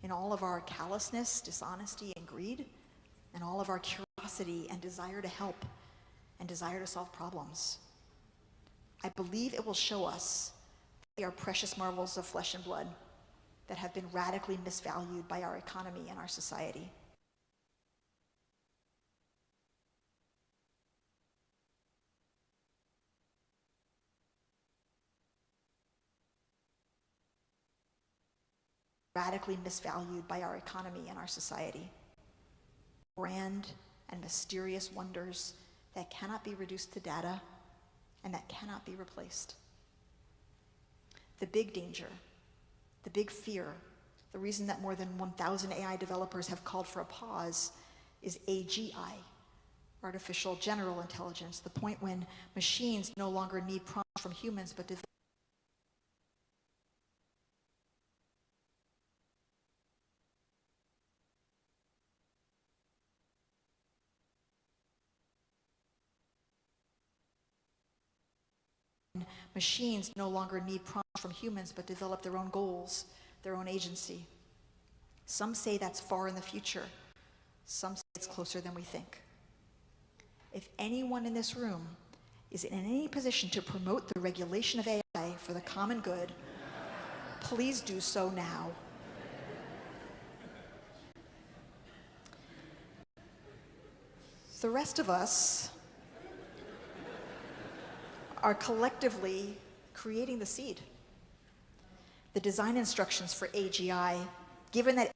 B: in all of our callousness, dishonesty, and greed, and all of our curiosity and desire to help and desire to solve problems. I believe it will show us that we are precious marvels of flesh and blood that have been radically misvalued by our economy and our society. Radically misvalued by our economy and our society. Grand and mysterious wonders that cannot be reduced to data and that cannot be replaced. The big danger, the big fear, the reason that more than 1,000 AI developers have called for a pause is AGI, artificial general intelligence, the point when machines no longer need prompts from humans but develop machines no longer need prompts from humans but develop their own goals, their own agency. Some say that's far in the future. Some say it's closer than we think. If anyone in this room is in any position to promote the regulation of AI for the common good, please do so now. The rest of us are collectively creating the seed. The design instructions for AGI, given that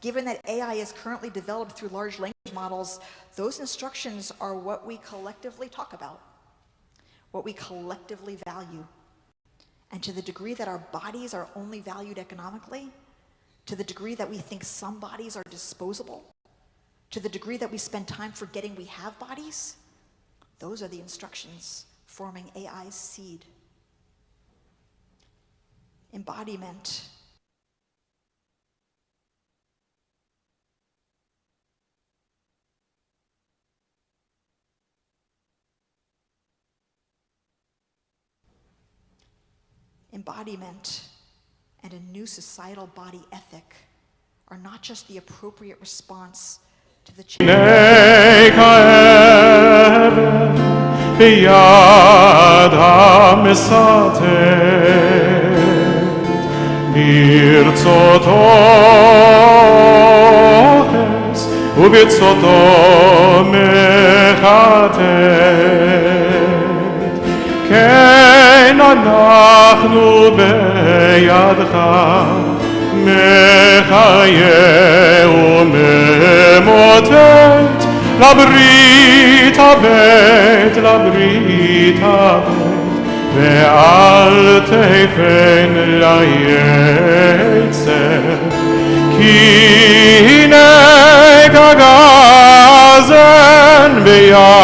B: given that AI is currently developed through large language models, those instructions are what we collectively talk about, what we collectively value. And to the degree that our bodies are only valued economically, to the degree that we think some bodies are disposable, To the degree that we spend time forgetting we have bodies, those are the instructions forming AI's seed. Embodiment. Embodiment and a new societal body ethic are not just the appropriate response to the change.
C: כן אנחנו בידך מחיה וממוטט לברית הבית ואל תפן ליצר כי הנה כגזן ביד